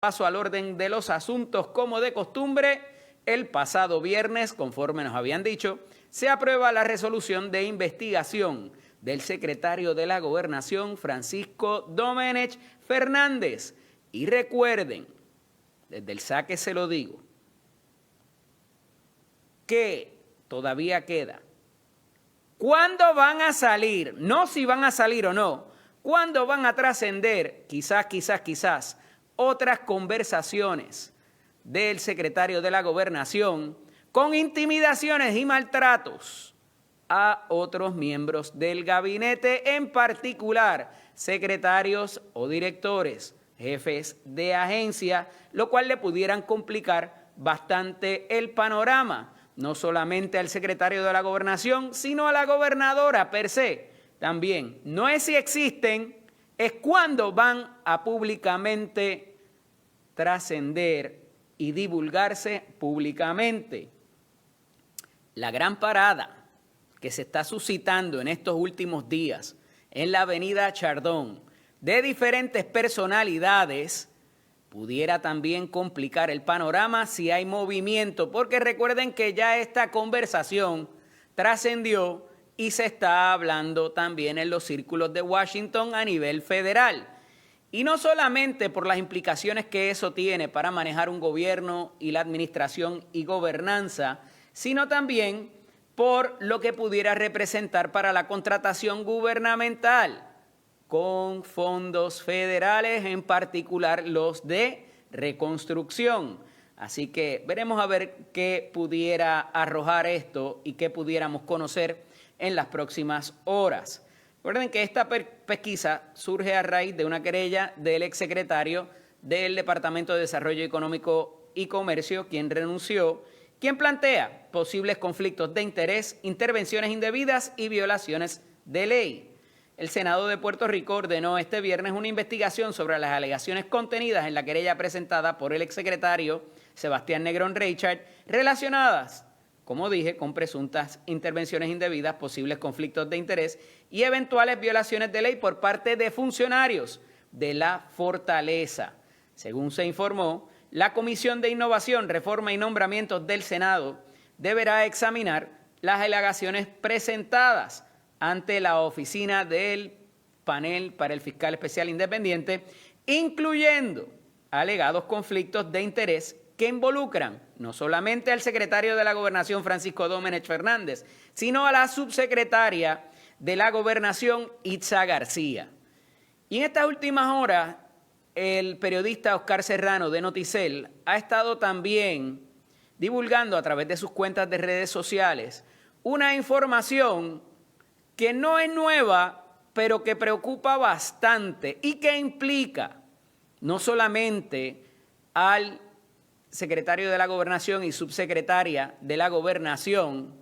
Paso al orden de los asuntos. Como de costumbre, el pasado viernes, conforme nos habían dicho, se aprueba la resolución de investigación del secretario de la Gobernación, Francisco Domenech Fernández. Y recuerden, desde el saque se lo digo, que todavía queda. ¿Cuándo van a salir? No si van a salir o no. ¿Cuándo van a trascender? Quizás otras conversaciones del secretario de la Gobernación con intimidaciones y maltratos a otros miembros del gabinete, en particular secretarios o directores, jefes de agencia, lo cual le pudieran complicar bastante el panorama, no solamente al secretario de la Gobernación, sino a la gobernadora per se. También, no es si existen, es cuándo van a públicamente trascender y divulgarse públicamente. La gran parada que se está suscitando en estos últimos días en la avenida Chardón de diferentes personalidades pudiera también complicar el panorama si hay movimiento, porque recuerden que ya esta conversación trascendió y se está hablando también en los círculos de Washington a nivel federal. Y no solamente por las implicaciones que eso tiene para manejar un gobierno y la administración y gobernanza, sino también por lo que pudiera representar para la contratación gubernamental con fondos federales, en particular los de reconstrucción. Así que veremos a ver qué pudiera arrojar esto y qué pudiéramos conocer en las próximas horas. Recuerden que esta pesquisa surge a raíz de una querella del exsecretario del Departamento de Desarrollo Económico y Comercio, quien renunció, quien plantea posibles conflictos de interés, intervenciones indebidas y violaciones de ley. El Senado de Puerto Rico ordenó este viernes una investigación sobre las alegaciones contenidas en la querella presentada por el exsecretario Sebastián Negrón Reichard, relacionadas, como dije, con presuntas intervenciones indebidas, posibles conflictos de interés y eventuales violaciones de ley por parte de funcionarios de la Fortaleza. Según se informó, la Comisión de Innovación, Reforma y Nombramientos del Senado deberá examinar las alegaciones presentadas ante la oficina del panel para el fiscal especial independiente, incluyendo alegados conflictos de interés que involucran no solamente al secretario de la Gobernación, Francisco Domenech Fernández, sino a la subsecretaria de la Gobernación, Itza García. Y en estas últimas horas, el periodista Oscar Serrano de Noticel ha estado también divulgando a través de sus cuentas de redes sociales una información que no es nueva, pero que preocupa bastante y que implica no solamente al secretario de la Gobernación y subsecretaria de la Gobernación,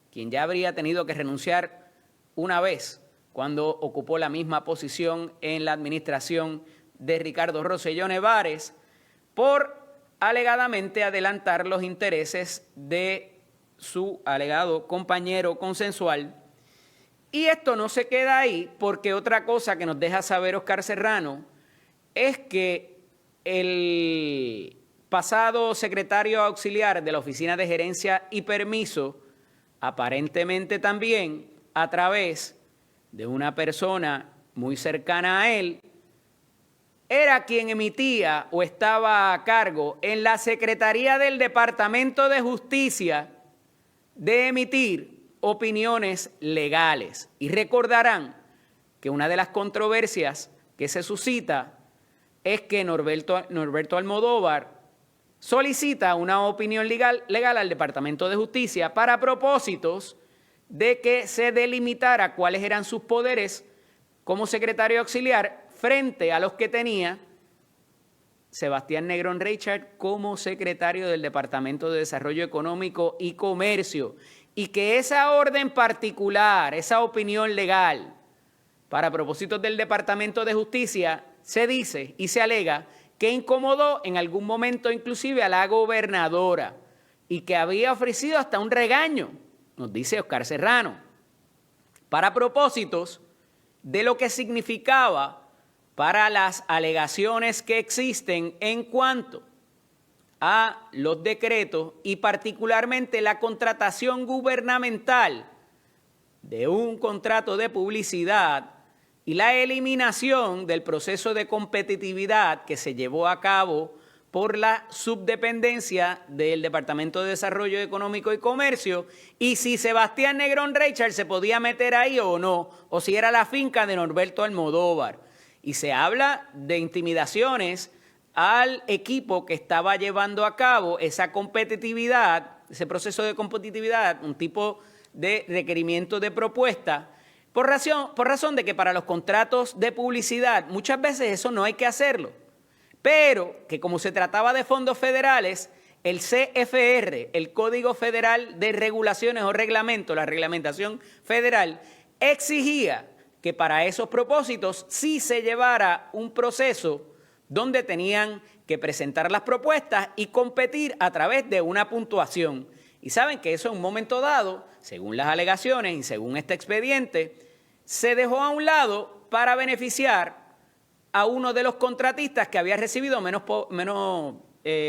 quien ya habría tenido que renunciar una vez cuando ocupó la misma posición en la administración de Ricardo Rosselló Nevares, por alegadamente adelantar los intereses de su alegado compañero consensual. Y esto no se queda ahí, porque otra cosa que nos deja saber Oscar Serrano es que el pasado secretario auxiliar de la Oficina de Gerencia y Permiso, aparentemente también a través de una persona muy cercana a él, era quien emitía o estaba a cargo en la Secretaría del Departamento de Justicia de emitir opiniones legales. Y recordarán que una de las controversias que se suscita es que Norberto Almodóvar solicita una opinión legal al Departamento de Justicia para propósitos de que se delimitara cuáles eran sus poderes como secretario auxiliar frente a los que tenía Sebastián Negrón Reichard como secretario del Departamento de Desarrollo Económico y Comercio, y que esa orden particular, esa opinión legal para propósitos del Departamento de Justicia, se dice y se alega que incomodó en algún momento inclusive a la gobernadora y que había ofrecido hasta un regaño, nos dice Oscar Serrano, para propósitos de lo que significaba para las alegaciones que existen en cuanto a los decretos y particularmente la contratación gubernamental de un contrato de publicidad y la eliminación del proceso de competitividad que se llevó a cabo por la subdependencia del Departamento de Desarrollo Económico y Comercio, y si Sebastián Negrón Reichard se podía meter ahí o no, o si era la finca de Norberto Almodóvar. Y se habla de intimidaciones al equipo que estaba llevando a cabo esa competitividad, ese proceso de competitividad, un tipo de requerimiento de propuesta, por razón de que para los contratos de publicidad muchas veces eso no hay que hacerlo, pero que como se trataba de fondos federales, el CFR, el Código Federal de Regulaciones o Reglamento, la reglamentación federal, exigía que para esos propósitos sí se llevara un proceso donde tenían que presentar las propuestas y competir a través de una puntuación. Y saben que eso en un momento dado, según las alegaciones y según este expediente, se dejó a un lado para beneficiar a uno de los contratistas que había recibido menos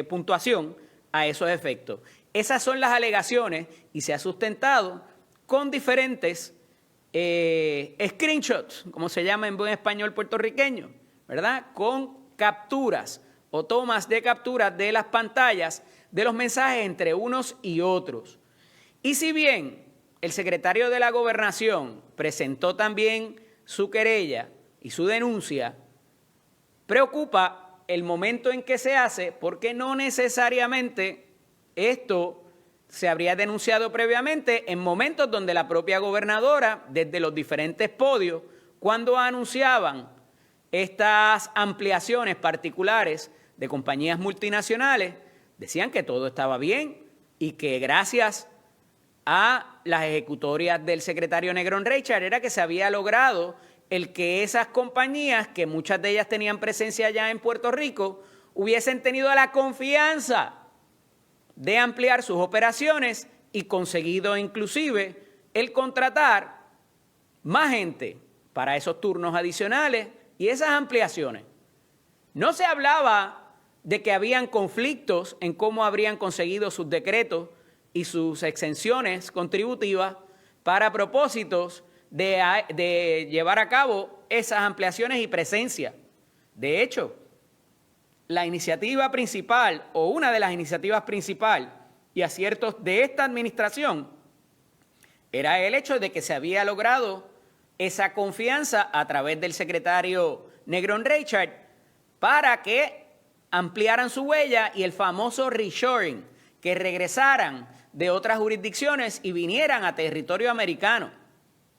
puntuación a esos efectos. Esas son las alegaciones y se ha sustentado con diferentes screenshots, como se llama en buen español puertorriqueño, ¿verdad? Con capturas o tomas de capturas de las pantallas de los mensajes entre unos y otros. Y si bien el secretario de la Gobernación presentó también su querella y su denuncia, preocupa el momento en que se hace porque no necesariamente esto se habría denunciado previamente en momentos donde la propia gobernadora, desde los diferentes podios, cuando anunciaban estas ampliaciones particulares de compañías multinacionales, decían que todo estaba bien y que gracias a las ejecutorias del secretario Negrón Reichard era que se había logrado el que esas compañías, que muchas de ellas tenían presencia ya en Puerto Rico, hubiesen tenido la confianza de ampliar sus operaciones y conseguido inclusive el contratar más gente para esos turnos adicionales y esas ampliaciones. No se hablaba de que habían conflictos en cómo habrían conseguido sus decretos y sus exenciones contributivas para propósitos de llevar a cabo esas ampliaciones y presencia. De hecho, la iniciativa principal o una de las iniciativas principales y aciertos de esta administración era el hecho de que se había logrado esa confianza a través del secretario Negrón Reichard para que ampliaran su huella y el famoso reshoring, que regresaran de otras jurisdicciones y vinieran a territorio americano.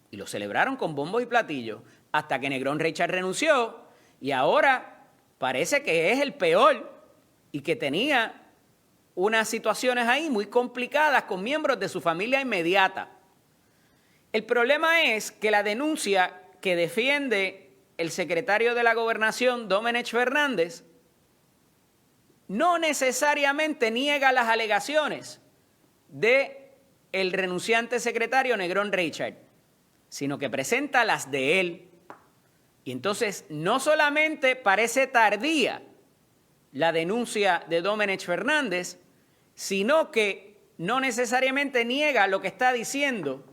Y lo celebraron con bombos y platillos hasta que Negrón Reichard renunció y ahora parece que es el peor y que tenía unas situaciones ahí muy complicadas con miembros de su familia inmediata. El problema es que la denuncia que defiende el secretario de la Gobernación, Domenech Fernández, no necesariamente niega las alegaciones del renunciante secretario Negrón Reichard, sino que presenta las de él. Y entonces no solamente parece tardía la denuncia de Domenech Fernández, sino que no necesariamente niega lo que está diciendo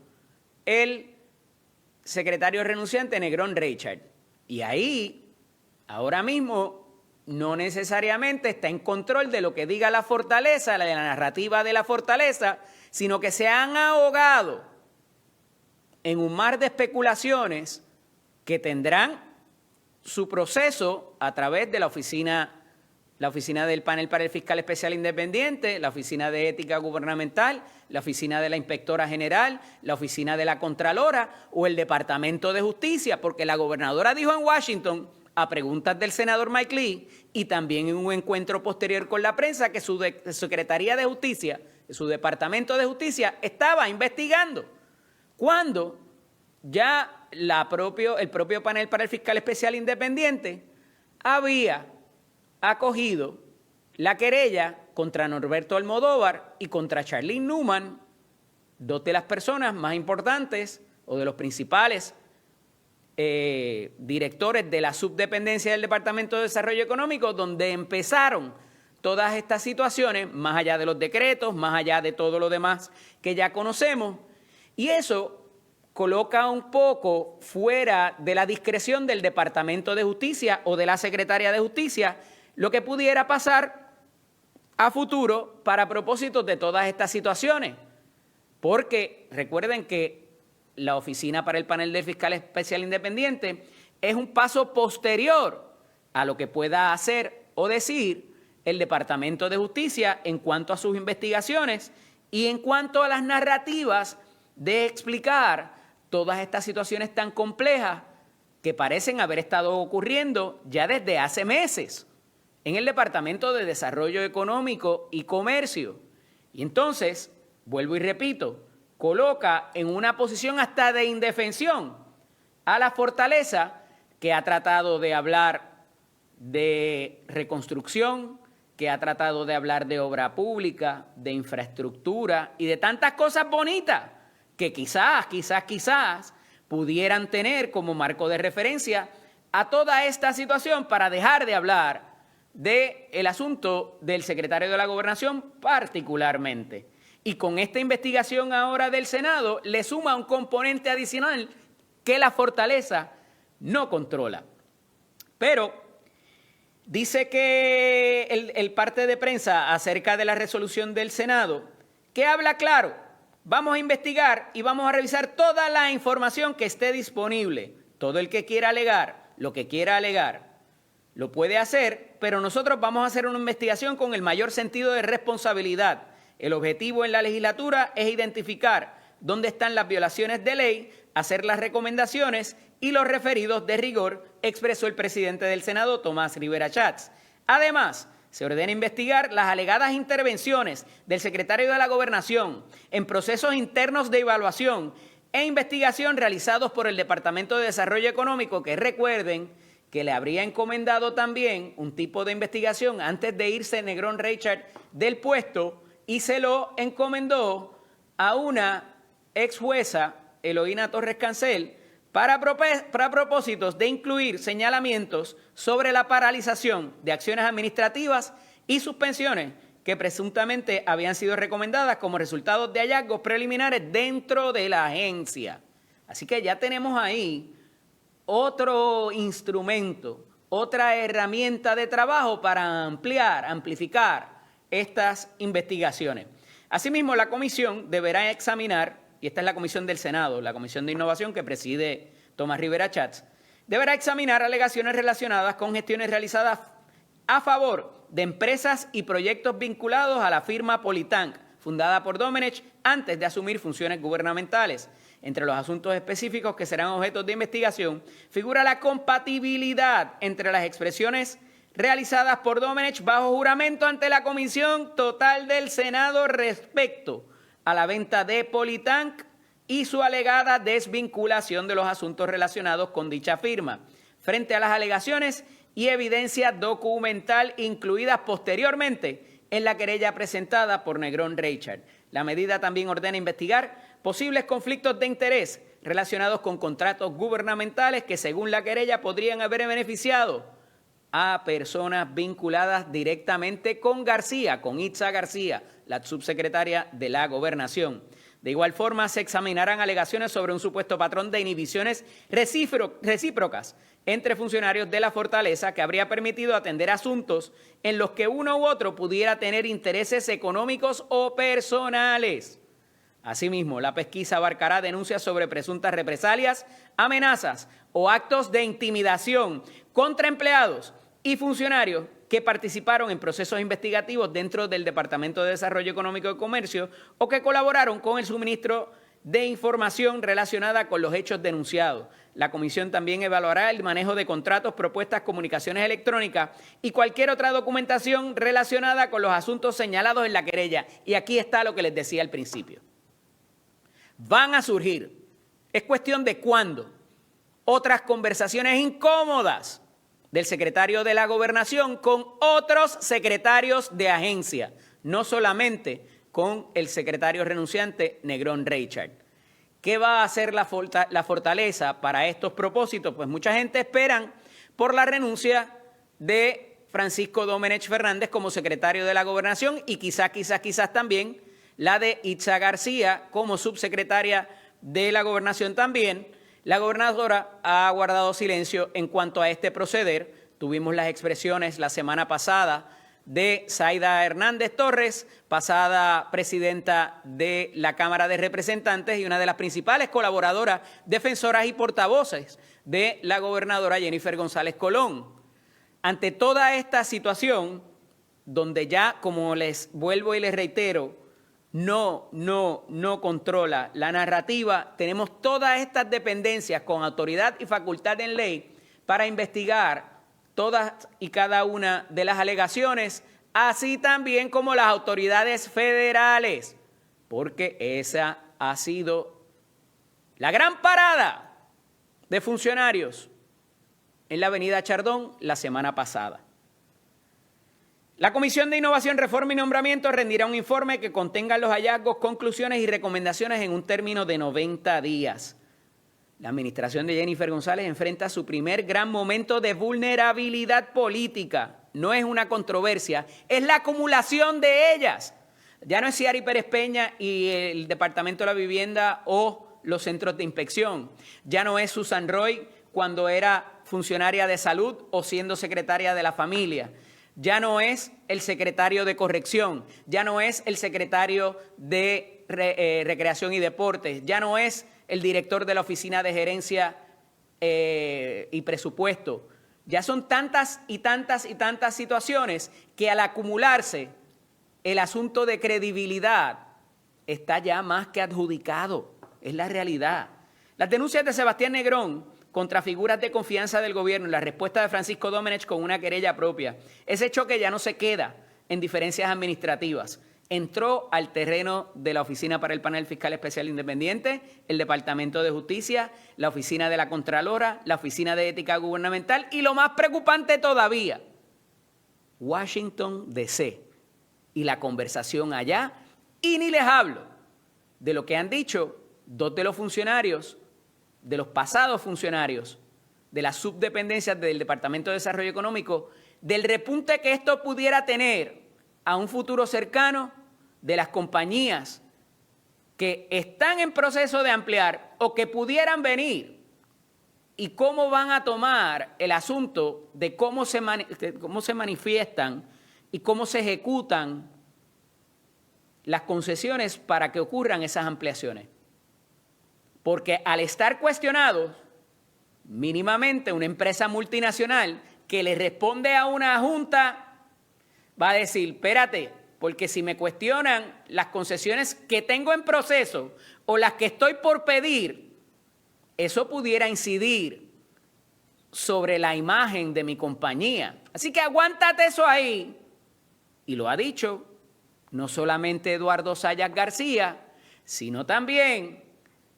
el secretario renunciante Negrón Reichard. Y ahí, ahora mismo, no necesariamente está en control de lo que diga la fortaleza, de la narrativa de la fortaleza, sino que se han ahogado en un mar de especulaciones que tendrán su proceso a través de la oficina del panel para el fiscal especial independiente, la oficina de ética gubernamental, la oficina de la inspectora general, la oficina de la contralora o el departamento de justicia, porque la gobernadora dijo en Washington, a preguntas del senador Mike Lee, y también en un encuentro posterior con la prensa, que su Secretaría de Justicia, su Departamento de Justicia, estaba investigando. Cuando ya el propio panel para el fiscal especial independiente había acogido la querella contra Norberto Almodóvar y contra Charlene Newman, dos de las personas más importantes o de los principales directores de la subdependencia del Departamento de Desarrollo Económico, donde empezaron todas estas situaciones, más allá de los decretos, más allá de todo lo demás que ya conocemos, y eso coloca un poco fuera de la discreción del Departamento de Justicia o de la Secretaría de Justicia lo que pudiera pasar a futuro para propósitos de todas estas situaciones. Porque recuerden que la Oficina para el Panel del Fiscal Especial Independiente es un paso posterior a lo que pueda hacer o decir el Departamento de Justicia en cuanto a sus investigaciones y en cuanto a las narrativas de explicar todas estas situaciones tan complejas que parecen haber estado ocurriendo ya desde hace meses en el Departamento de Desarrollo Económico y Comercio. Y entonces, vuelvo y repito, coloca en una posición hasta de indefensión a la Fortaleza, que ha tratado de hablar de reconstrucción, que ha tratado de hablar de obra pública, de infraestructura y de tantas cosas bonitas que quizás pudieran tener como marco de referencia a toda esta situación para dejar de hablar del asunto del secretario de la Gobernación particularmente. Y con esta investigación ahora del Senado le suma un componente adicional que la Fortaleza no controla. Pero dice que el parte de prensa acerca de la resolución del Senado, que habla claro, vamos a investigar y vamos a revisar toda la información que esté disponible. Todo el que quiera alegar, lo que quiera alegar, lo puede hacer, pero nosotros vamos a hacer una investigación con el mayor sentido de responsabilidad. El objetivo en la legislatura es identificar dónde están las violaciones de ley, hacer las recomendaciones y los referidos de rigor, expresó el presidente del Senado, Tomás Rivera Schatz. Además, se ordena investigar las alegadas intervenciones del secretario de la Gobernación en procesos internos de evaluación e investigación realizados por el Departamento de Desarrollo Económico, que recuerden que le habría encomendado también un tipo de investigación antes de irse Negrón Reichard del puesto, y se lo encomendó a una ex jueza, Eloína Torres Cancel, para propósitos de incluir señalamientos sobre la paralización de acciones administrativas y suspensiones que presuntamente habían sido recomendadas como resultado de hallazgos preliminares dentro de la agencia. Así que ya tenemos ahí otro instrumento, otra herramienta de trabajo para amplificar estas investigaciones. Asimismo, la comisión deberá examinar, y esta es la comisión del Senado, la Comisión de Innovación que preside Tomás Rivera Schatz, deberá examinar alegaciones relacionadas con gestiones realizadas a favor de empresas y proyectos vinculados a la firma Politank, fundada por Domenech antes de asumir funciones gubernamentales. Entre los asuntos específicos que serán objetos de investigación figura la compatibilidad entre las expresiones realizadas por Domenech bajo juramento ante la Comisión Total del Senado respecto a la venta de Politank y su alegada desvinculación de los asuntos relacionados con dicha firma, frente a las alegaciones y evidencia documental incluidas posteriormente en la querella presentada por Negrón Reichard. La medida también ordena investigar posibles conflictos de interés relacionados con contratos gubernamentales que, según la querella, podrían haber beneficiado a personas vinculadas directamente con García, con Itza García, la subsecretaria de la Gobernación. De igual forma, se examinarán alegaciones sobre un supuesto patrón de inhibiciones recíprocas entre funcionarios de la Fortaleza que habría permitido atender asuntos en los que uno u otro pudiera tener intereses económicos o personales. Asimismo, la pesquisa abarcará denuncias sobre presuntas represalias, amenazas o actos de intimidación contra empleados y funcionarios que participaron en procesos investigativos dentro del Departamento de Desarrollo Económico y Comercio o que colaboraron con el suministro de información relacionada con los hechos denunciados. La comisión también evaluará el manejo de contratos, propuestas, comunicaciones electrónicas y cualquier otra documentación relacionada con los asuntos señalados en la querella. Y aquí está lo que les decía al principio. Van a surgir, es cuestión de cuándo, otras conversaciones incómodas del secretario de la Gobernación con otros secretarios de agencia, no solamente con el secretario renunciante Negrón Reichard. ¿Qué va a hacer la fortaleza para estos propósitos? Pues mucha gente espera por la renuncia de Francisco Domenech Fernández como secretario de la Gobernación y quizás también la de Itza García como subsecretaria de la Gobernación también. La gobernadora ha guardado silencio en cuanto a este proceder. Tuvimos las expresiones la semana pasada de Zaida Hernández Torres, pasada presidenta de la Cámara de Representantes y una de las principales colaboradoras, defensoras y portavoces de la gobernadora Jennifer González Colón. Ante toda esta situación, donde ya, como les vuelvo y les reitero, no controla la narrativa, tenemos todas estas dependencias con autoridad y facultad en ley para investigar todas y cada una de las alegaciones, así también como las autoridades federales, porque esa ha sido la gran parada de funcionarios en la avenida Chardón la semana pasada. La Comisión de Innovación, Reforma y Nombramiento rendirá un informe que contenga los hallazgos, conclusiones y recomendaciones en un término de 90 días. La administración de Jennifer González enfrenta su primer gran momento de vulnerabilidad política. No es una controversia, es la acumulación de ellas. Ya no es Ciary Pérez Peña y el Departamento de la Vivienda o los centros de inspección. Ya no es Susan Roy cuando era funcionaria de salud o siendo secretaria de la familia. Ya no es el secretario de Corrección. Ya no es el secretario de Recreación y Deportes. Ya no es el director de la Oficina de Gerencia y Presupuesto. Ya son tantas situaciones que al acumularse el asunto de credibilidad está ya más que adjudicado. Es la realidad. Las denuncias de Sebastián Negrón contra figuras de confianza del gobierno y la respuesta de Francisco Domenech con una querella propia. Ese choque ya no se queda en diferencias administrativas. Entró al terreno de la Oficina para el Panel Fiscal Especial Independiente, el Departamento de Justicia, la Oficina de la Contralora, la Oficina de Ética Gubernamental y lo más preocupante todavía, Washington, D.C. y la conversación allá. Y ni les hablo de lo que han dicho dos de los funcionarios, de los pasados funcionarios de las subdependencias del Departamento de Desarrollo Económico, del repunte que esto pudiera tener a un futuro cercano de las compañías que están en proceso de ampliar o que pudieran venir y cómo van a tomar el asunto de cómo se manifiestan y cómo se ejecutan las concesiones para que ocurran esas ampliaciones. Porque al estar cuestionados, mínimamente una empresa multinacional que le responde a una junta va a decir, espérate, porque si me cuestionan las concesiones que tengo en proceso o las que estoy por pedir, eso pudiera incidir sobre la imagen de mi compañía. Así que aguántate eso ahí. Y lo ha dicho no solamente Eduardo Zayas García, sino también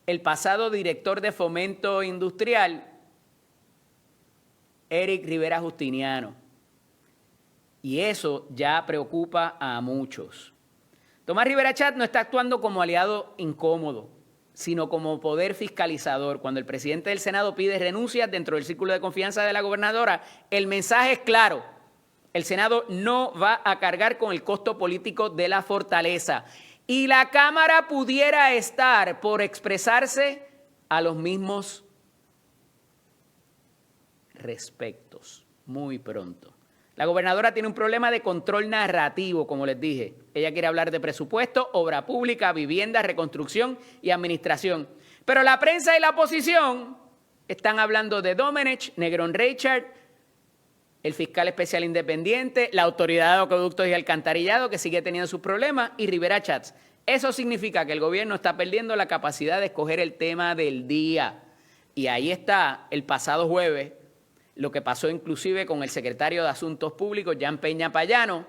el pasado director de Fomento Industrial, Eric Rivera Justiniano. Y eso ya preocupa a muchos. Tomás Rivera Chatz no está actuando como aliado incómodo, sino como poder fiscalizador. Cuando el presidente del Senado pide renuncias dentro del círculo de confianza de la gobernadora, el mensaje es claro. El Senado no va a cargar con el costo político de la fortaleza. Y la Cámara pudiera estar por expresarse a los mismos respectos muy pronto. La gobernadora tiene un problema de control narrativo, como les dije. Ella quiere hablar de presupuesto, obra pública, vivienda, reconstrucción y administración. Pero la prensa y la oposición están hablando de Domenech, Negrón Richard, el fiscal especial independiente, la autoridad de acueductos y alcantarillado, que sigue teniendo sus problemas, y Rivera Chatz. Eso significa que el gobierno está perdiendo la capacidad de escoger el tema del día. Y ahí está el pasado jueves, lo que pasó inclusive con el secretario de Asuntos Públicos, Jan Peña Payano,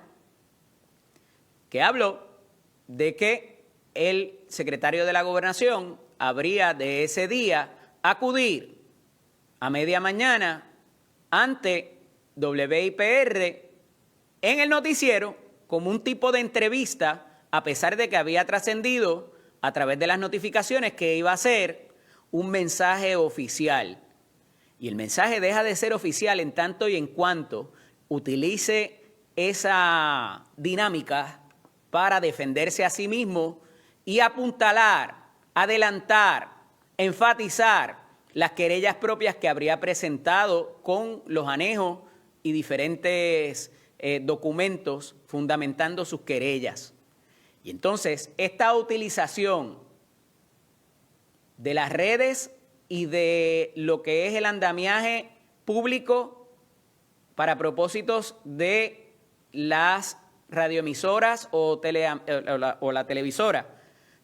que habló de que el secretario de la Gobernación habría de ese día acudir a media mañana ante WIPR en el noticiero como un tipo de entrevista, a pesar de que había trascendido a través de las notificaciones que iba a ser un mensaje oficial. Y el mensaje deja de ser oficial en tanto y en cuanto utilice esa dinámica para defenderse a sí mismo y apuntalar, adelantar, enfatizar las querellas propias que habría presentado con los anejos y diferentes documentos fundamentando sus querellas. Y entonces, esta utilización de las redes y de lo que es el andamiaje público para propósitos de las radioemisoras o la televisora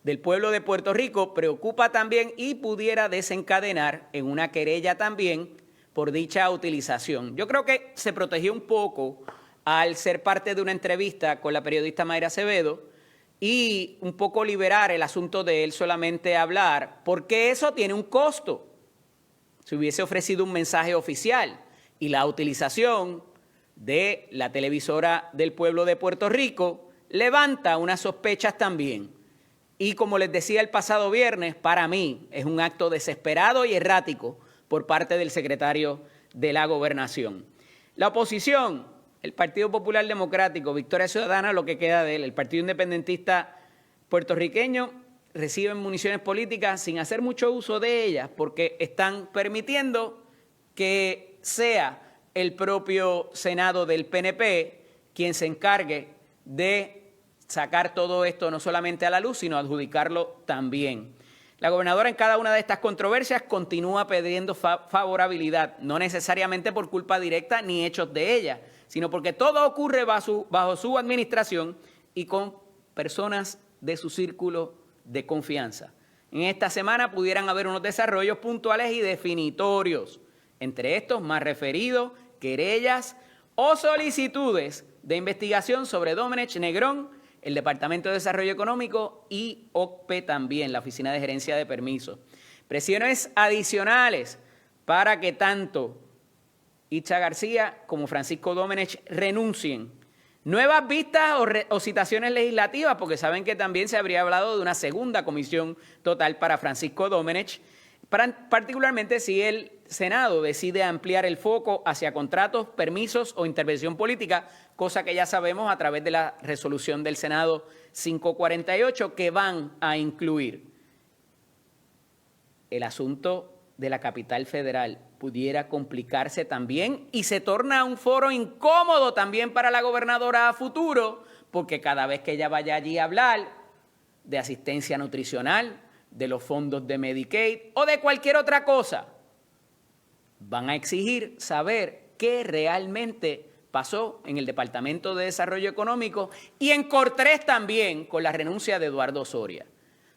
del pueblo de Puerto Rico preocupa también y pudiera desencadenar en una querella también por dicha utilización. Yo creo que se protegió un poco al ser parte de una entrevista con la periodista Mayra Acevedo y un poco liberar el asunto de él solamente hablar, porque eso tiene un costo. Si hubiese ofrecido un mensaje oficial y la utilización de la televisora del pueblo de Puerto Rico levanta unas sospechas también. Y como les decía el pasado viernes, para mí es un acto desesperado y errático por parte del secretario de la Gobernación. La oposición, el Partido Popular Democrático, Victoria Ciudadana, lo que queda de él, el Partido Independentista puertorriqueño, reciben municiones políticas sin hacer mucho uso de ellas porque están permitiendo que sea el propio Senado del PNP quien se encargue de sacar todo esto no solamente a la luz, sino adjudicarlo también. La gobernadora en cada una de estas controversias continúa pidiendo favorabilidad, no necesariamente por culpa directa ni hechos de ella, sino porque todo ocurre bajo su administración y con personas de su círculo de confianza. En esta semana pudieran haber unos desarrollos puntuales y definitorios, entre estos más referidos, querellas o solicitudes de investigación sobre Domenech Negrón, el Departamento de Desarrollo Económico y OCPE también, la Oficina de Gerencia de Permisos. Presiones adicionales para que tanto Itza García como Francisco Domenech renuncien. Nuevas vistas o citaciones legislativas, porque saben que también se habría hablado de una segunda comisión total para Francisco Domenech, particularmente si el Senado decide ampliar el foco hacia contratos, permisos o intervención política, cosa que ya sabemos a través de la resolución del Senado 548 que van a incluir. El asunto de la capital federal pudiera complicarse también y se torna un foro incómodo también para la gobernadora a futuro, porque cada vez que ella vaya allí a hablar de asistencia nutricional, de los fondos de Medicaid o de cualquier otra cosa, van a exigir saber qué realmente pasó en el Departamento de Desarrollo Económico y en Cortés también con la renuncia de Eduardo Soria.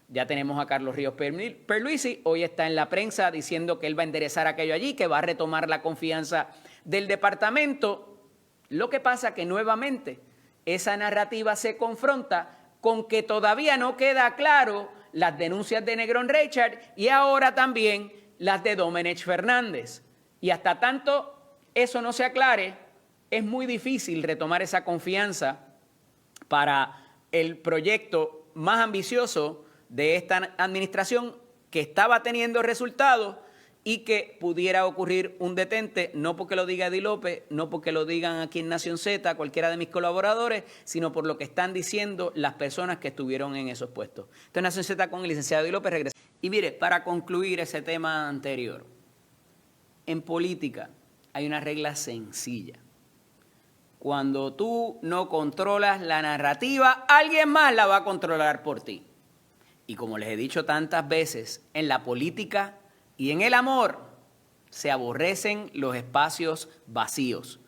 Ya tenemos a Carlos Ríos Pierluisi, hoy está en la prensa diciendo que él va a enderezar aquello allí, que va a retomar la confianza del departamento. Lo que pasa que nuevamente esa narrativa se confronta con que todavía no queda claro las denuncias de Negrón Reichard y ahora también las de Domenech Fernández. Y hasta tanto eso no se aclare, es muy difícil retomar esa confianza para el proyecto más ambicioso de esta administración que estaba teniendo resultados y que pudiera ocurrir un detente, no porque lo diga Eddie López, no porque lo digan aquí en Nación Z, cualquiera de mis colaboradores, sino por lo que están diciendo las personas que estuvieron en esos puestos. Esto es Nación Z con el licenciado Eddie López. Regresa. Y mire, para concluir ese tema anterior, en política hay una regla sencilla. Cuando tú no controlas la narrativa, alguien más la va a controlar por ti. Y como les he dicho tantas veces, en la política y en el amor se aborrecen los espacios vacíos.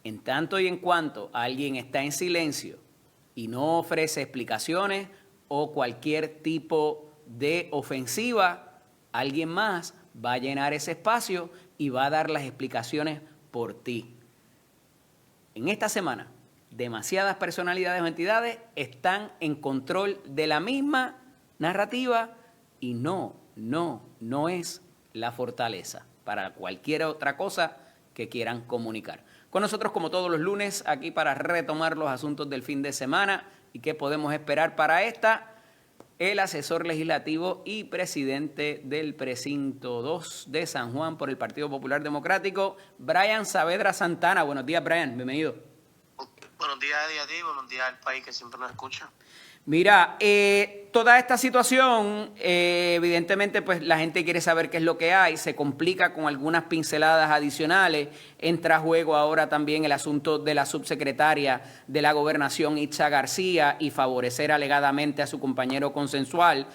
En tanto y en cuanto alguien está en silencio y no ofrece explicaciones o cualquier tipo de ofensiva, alguien más va a llenar ese espacio y va a dar las explicaciones por ti. En esta semana, demasiadas personalidades o entidades están en control de la misma narrativa y no es la fortaleza para cualquier otra cosa que quieran comunicar. Con nosotros, como todos los lunes, aquí para retomar los asuntos del fin de semana y qué podemos esperar para esta el asesor legislativo y presidente del precinto 2 de San Juan por el Partido Popular Democrático, Brian Saavedra Santana. Buenos días, Brian, bienvenido. Buenos días, Eddie, a ti, buenos días al país que siempre nos escucha. Mira, toda esta situación, evidentemente, pues la gente quiere saber qué es lo que hay, se complica con algunas pinceladas adicionales, entra a juego ahora también el asunto de la subsecretaria de la Gobernación, Itza García, y favorecer alegadamente a su compañero consensual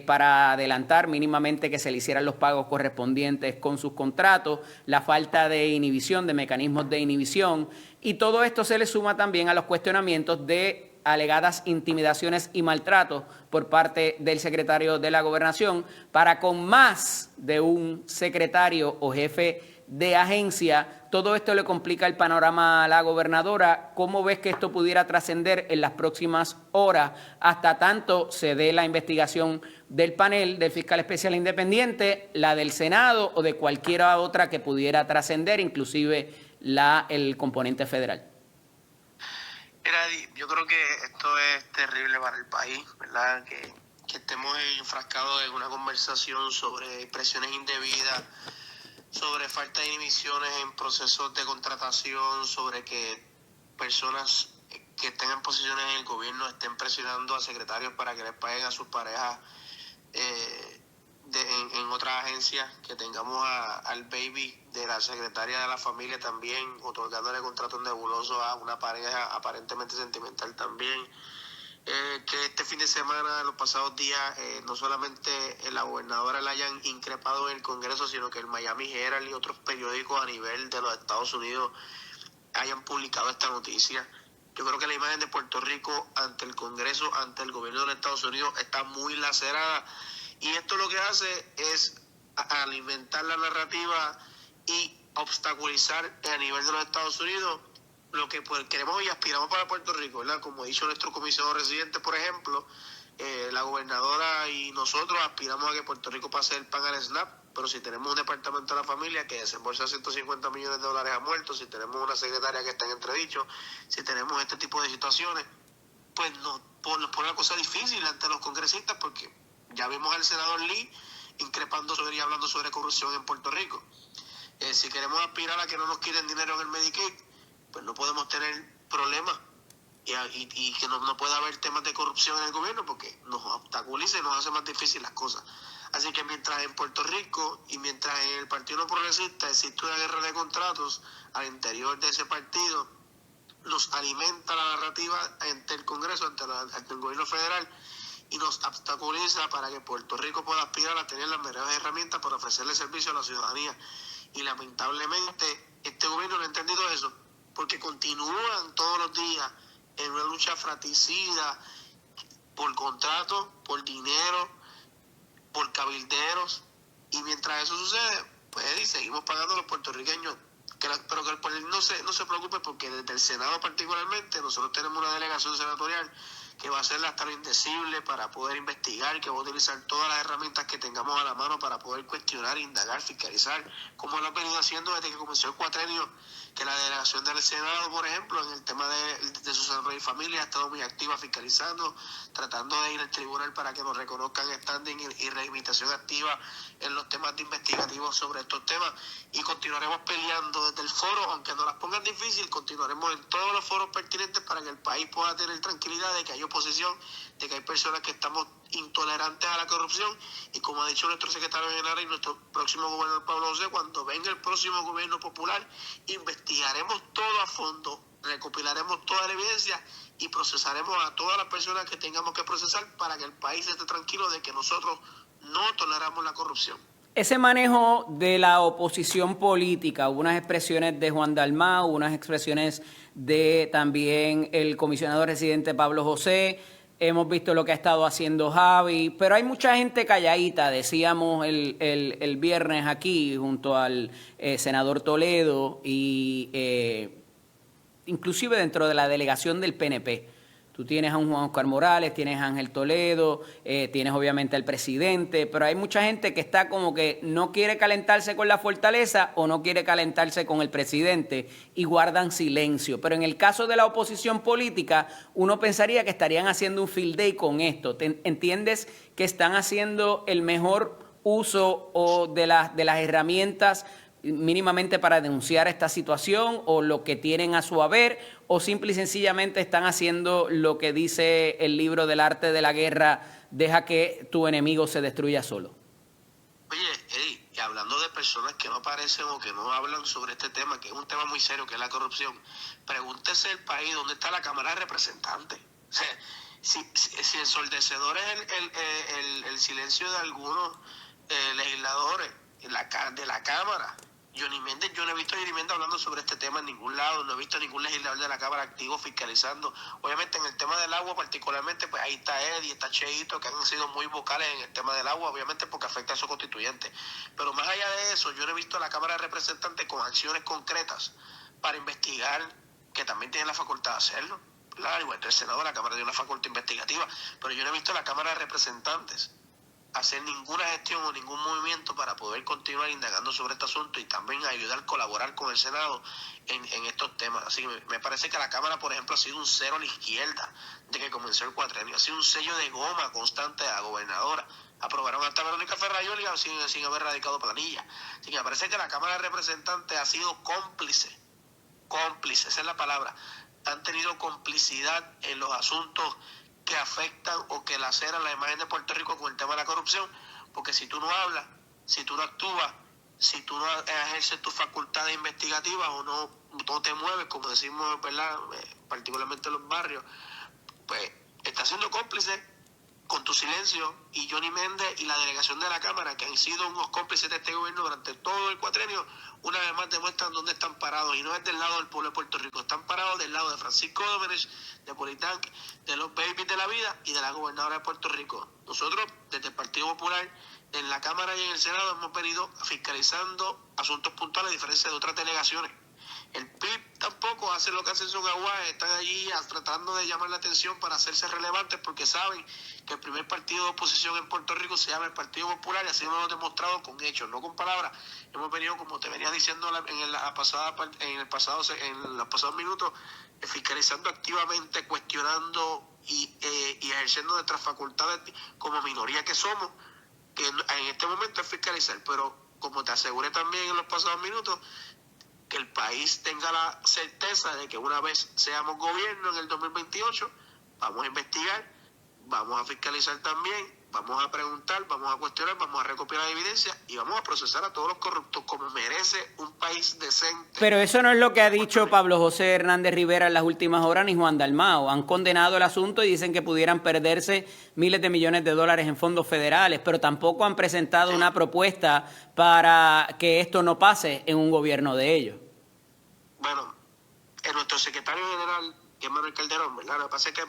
para adelantar mínimamente que se le hicieran los pagos correspondientes con sus contratos, la falta de inhibición, de mecanismos de inhibición, y todo esto se le suma también a los cuestionamientos de alegadas intimidaciones y maltratos por parte del secretario de la Gobernación para con más de un secretario o jefe de agencia. Todo esto le complica el panorama a la gobernadora. ¿Cómo ves que esto pudiera trascender en las próximas horas hasta tanto se dé la investigación del panel del fiscal especial independiente, la del Senado o de cualquiera otra que pudiera trascender, inclusive el componente federal? Mira, yo creo que esto es terrible para el país, ¿verdad? Que estemos enfrascados en una conversación sobre presiones indebidas, sobre falta de inhibiciones en procesos de contratación, sobre que personas que estén en posiciones en el gobierno estén presionando a secretarios para que les paguen a sus parejas en otras agencias, que tengamos al baby de la secretaria de la familia también otorgándole contratos nebulosos a una pareja aparentemente sentimental también. Que este fin de semana, en los pasados días, no solamente la gobernadora la hayan increpado en el Congreso, sino que el Miami Herald y otros periódicos a nivel de los Estados Unidos hayan publicado esta noticia. Yo creo que la imagen de Puerto Rico ante el Congreso, ante el gobierno de los Estados Unidos, está muy lacerada. Y esto lo que hace es alimentar la narrativa y obstaculizar a nivel de los Estados Unidos lo que pues queremos y aspiramos para Puerto Rico, ¿verdad? Como ha dicho nuestro comisionado residente, por ejemplo, la gobernadora y nosotros aspiramos a que Puerto Rico pase el pan al SNAP, pero si tenemos un departamento de la familia que desembolsa 150 millones de dólares a muertos, si tenemos una secretaria que está en entredicho, si tenemos este tipo de situaciones, pues nos pone la cosa difícil ante los congresistas, porque ya vimos al senador Lee increpando sobre y hablando sobre corrupción en Puerto Rico. Si queremos aspirar a que no nos quiten dinero en el Medicaid, pues no podemos tener problemas y que no pueda haber temas de corrupción en el gobierno, porque nos obstaculiza y nos hace más difícil las cosas. Así que mientras en Puerto Rico y mientras en el Partido No Progresista existe una guerra de contratos al interior de ese partido, nos alimenta la narrativa ante el Congreso, ante el gobierno federal, y nos obstaculiza para que Puerto Rico pueda aspirar a tener las mejores herramientas para ofrecerle servicio a la ciudadanía. Y lamentablemente este gobierno no ha entendido eso, porque continúan todos los días en una lucha fratricida por contratos, por dinero, por cabilderos, y mientras eso sucede, pues seguimos pagando a los puertorriqueños. Pero que el pueblo no se preocupe, porque desde el Senado particularmente nosotros tenemos una delegación senatorial que va a hacer hasta lo indecible para poder investigar, que va a utilizar todas las herramientas que tengamos a la mano para poder cuestionar, indagar, fiscalizar, como lo han venido haciendo desde que comenzó el cuatrenio, que la delegación del Senado, por ejemplo, en el tema de su y familia ha estado muy activa fiscalizando, tratando de ir al tribunal para que nos reconozcan standing y relimitación activa en los temas de investigativos sobre estos temas, y continuaremos peleando desde el foro, aunque nos las pongan difícil, continuaremos en todos los foros pertinentes para que el país pueda tener tranquilidad de que hay oposición, de que hay personas que estamos intolerantes a la corrupción, y como ha dicho nuestro secretario general y nuestro próximo gobernador Pablo José, cuando venga el próximo gobierno popular, investigaremos todo a fondo, recopilaremos toda la evidencia y procesaremos a todas las personas que tengamos que procesar para que el país esté tranquilo de que nosotros no toleramos la corrupción. Ese manejo de la oposición política, hubo unas expresiones de Juan Dalmau, unas expresiones de también el comisionado residente Pablo José, hemos visto lo que ha estado haciendo Javi, pero hay mucha gente calladita, decíamos el viernes aquí junto al senador Toledo y inclusive dentro de la delegación del PNP. Tú tienes a un Juan Oscar Morales, tienes a Ángel Toledo, tienes obviamente al presidente, pero hay mucha gente que está como que no quiere calentarse con la fortaleza o no quiere calentarse con el presidente y guardan silencio. Pero en el caso de la oposición política, uno pensaría que estarían haciendo un field day con esto. ¿Entiendes que están haciendo el mejor uso o de las herramientas mínimamente para denunciar esta situación o lo que tienen a su haber, o simple y sencillamente están haciendo lo que dice el libro del arte de la guerra, deja que tu enemigo se destruya solo? Oye, Eddie, y hablando de personas que no aparecen o que no hablan sobre este tema, que es un tema muy serio, que es la corrupción, pregúntese el país dónde está la Cámara de Representantes. O sea, si ensordecedor es el silencio de algunos legisladores de la Cámara. Johnny Méndez, yo no he visto a Johnny Méndez hablando sobre este tema en ningún lado, no he visto a ningún legislador de la Cámara activo fiscalizando. Obviamente en el tema del agua particularmente, pues ahí está Eddie, está Cheito, que han sido muy vocales en el tema del agua, obviamente porque afecta a su constituyente. Pero más allá de eso, yo no he visto a la Cámara de Representantes con acciones concretas para investigar, que también tiene la facultad de hacerlo. Claro, igual el Senado, la Cámara tiene una facultad investigativa, pero yo no he visto a la Cámara de Representantes hacer ninguna gestión o ningún movimiento para poder continuar indagando sobre este asunto y también ayudar, colaborar con el Senado en estos temas. Así que me parece que la Cámara, por ejemplo, ha sido un cero a la izquierda de que comenzó el cuatrenio, ha sido un sello de goma constante a la gobernadora. Aprobaron hasta Verónica Ferrayoli sin haber radicado planilla. Así que me parece que la Cámara de Representantes ha sido cómplice, esa es la palabra. Han tenido complicidad en los asuntos que afectan o que laceran la imagen de Puerto Rico con el tema de la corrupción, porque si tú no hablas, si tú no actúas, si tú no ejerces tus facultades investigativas o no te mueves, como decimos, ¿verdad?, particularmente en los barrios, pues estás siendo cómplice con tu silencio. Y Johnny Méndez y la delegación de la Cámara, que han sido unos cómplices de este gobierno durante todo el cuatrenio, una vez más demuestran dónde están parados, y no es del lado del pueblo de Puerto Rico, están parados del lado de Francisco Domenech, de Politank, de los babies de la vida y de la gobernadora de Puerto Rico. Nosotros, desde el Partido Popular, en la Cámara y en el Senado, hemos venido fiscalizando asuntos puntuales a diferencia de otras delegaciones. El PIB tampoco hace lo que hacen sus aguajes, están allí tratando de llamar la atención para hacerse relevantes, porque saben que el primer partido de oposición en Puerto Rico se llama el Partido Popular, y así lo hemos demostrado con hechos, no con palabras. Hemos venido, como te venía diciendo en los pasados minutos, fiscalizando activamente, cuestionando y ejerciendo nuestras facultades como minoría que somos, que en este momento es fiscalizar, pero como te aseguré también en los pasados minutos, que el país tenga la certeza de que una vez seamos gobierno en el 2028, vamos a investigar, vamos a fiscalizar también, vamos a preguntar, vamos a cuestionar, vamos a recopilar evidencia y vamos a procesar a todos los corruptos como merece un país decente. Pero eso no es lo que ha dicho Pablo José Hernández Rivera en las últimas horas, ni Juan Dalmao. Han condenado el asunto y dicen que pudieran perderse miles de millones de dólares en fondos federales, pero tampoco han presentado una propuesta para que esto no pase en un gobierno de ellos. Bueno, nuestro secretario general, que es Manuel Calderón, ¿verdad? Lo que pasa es que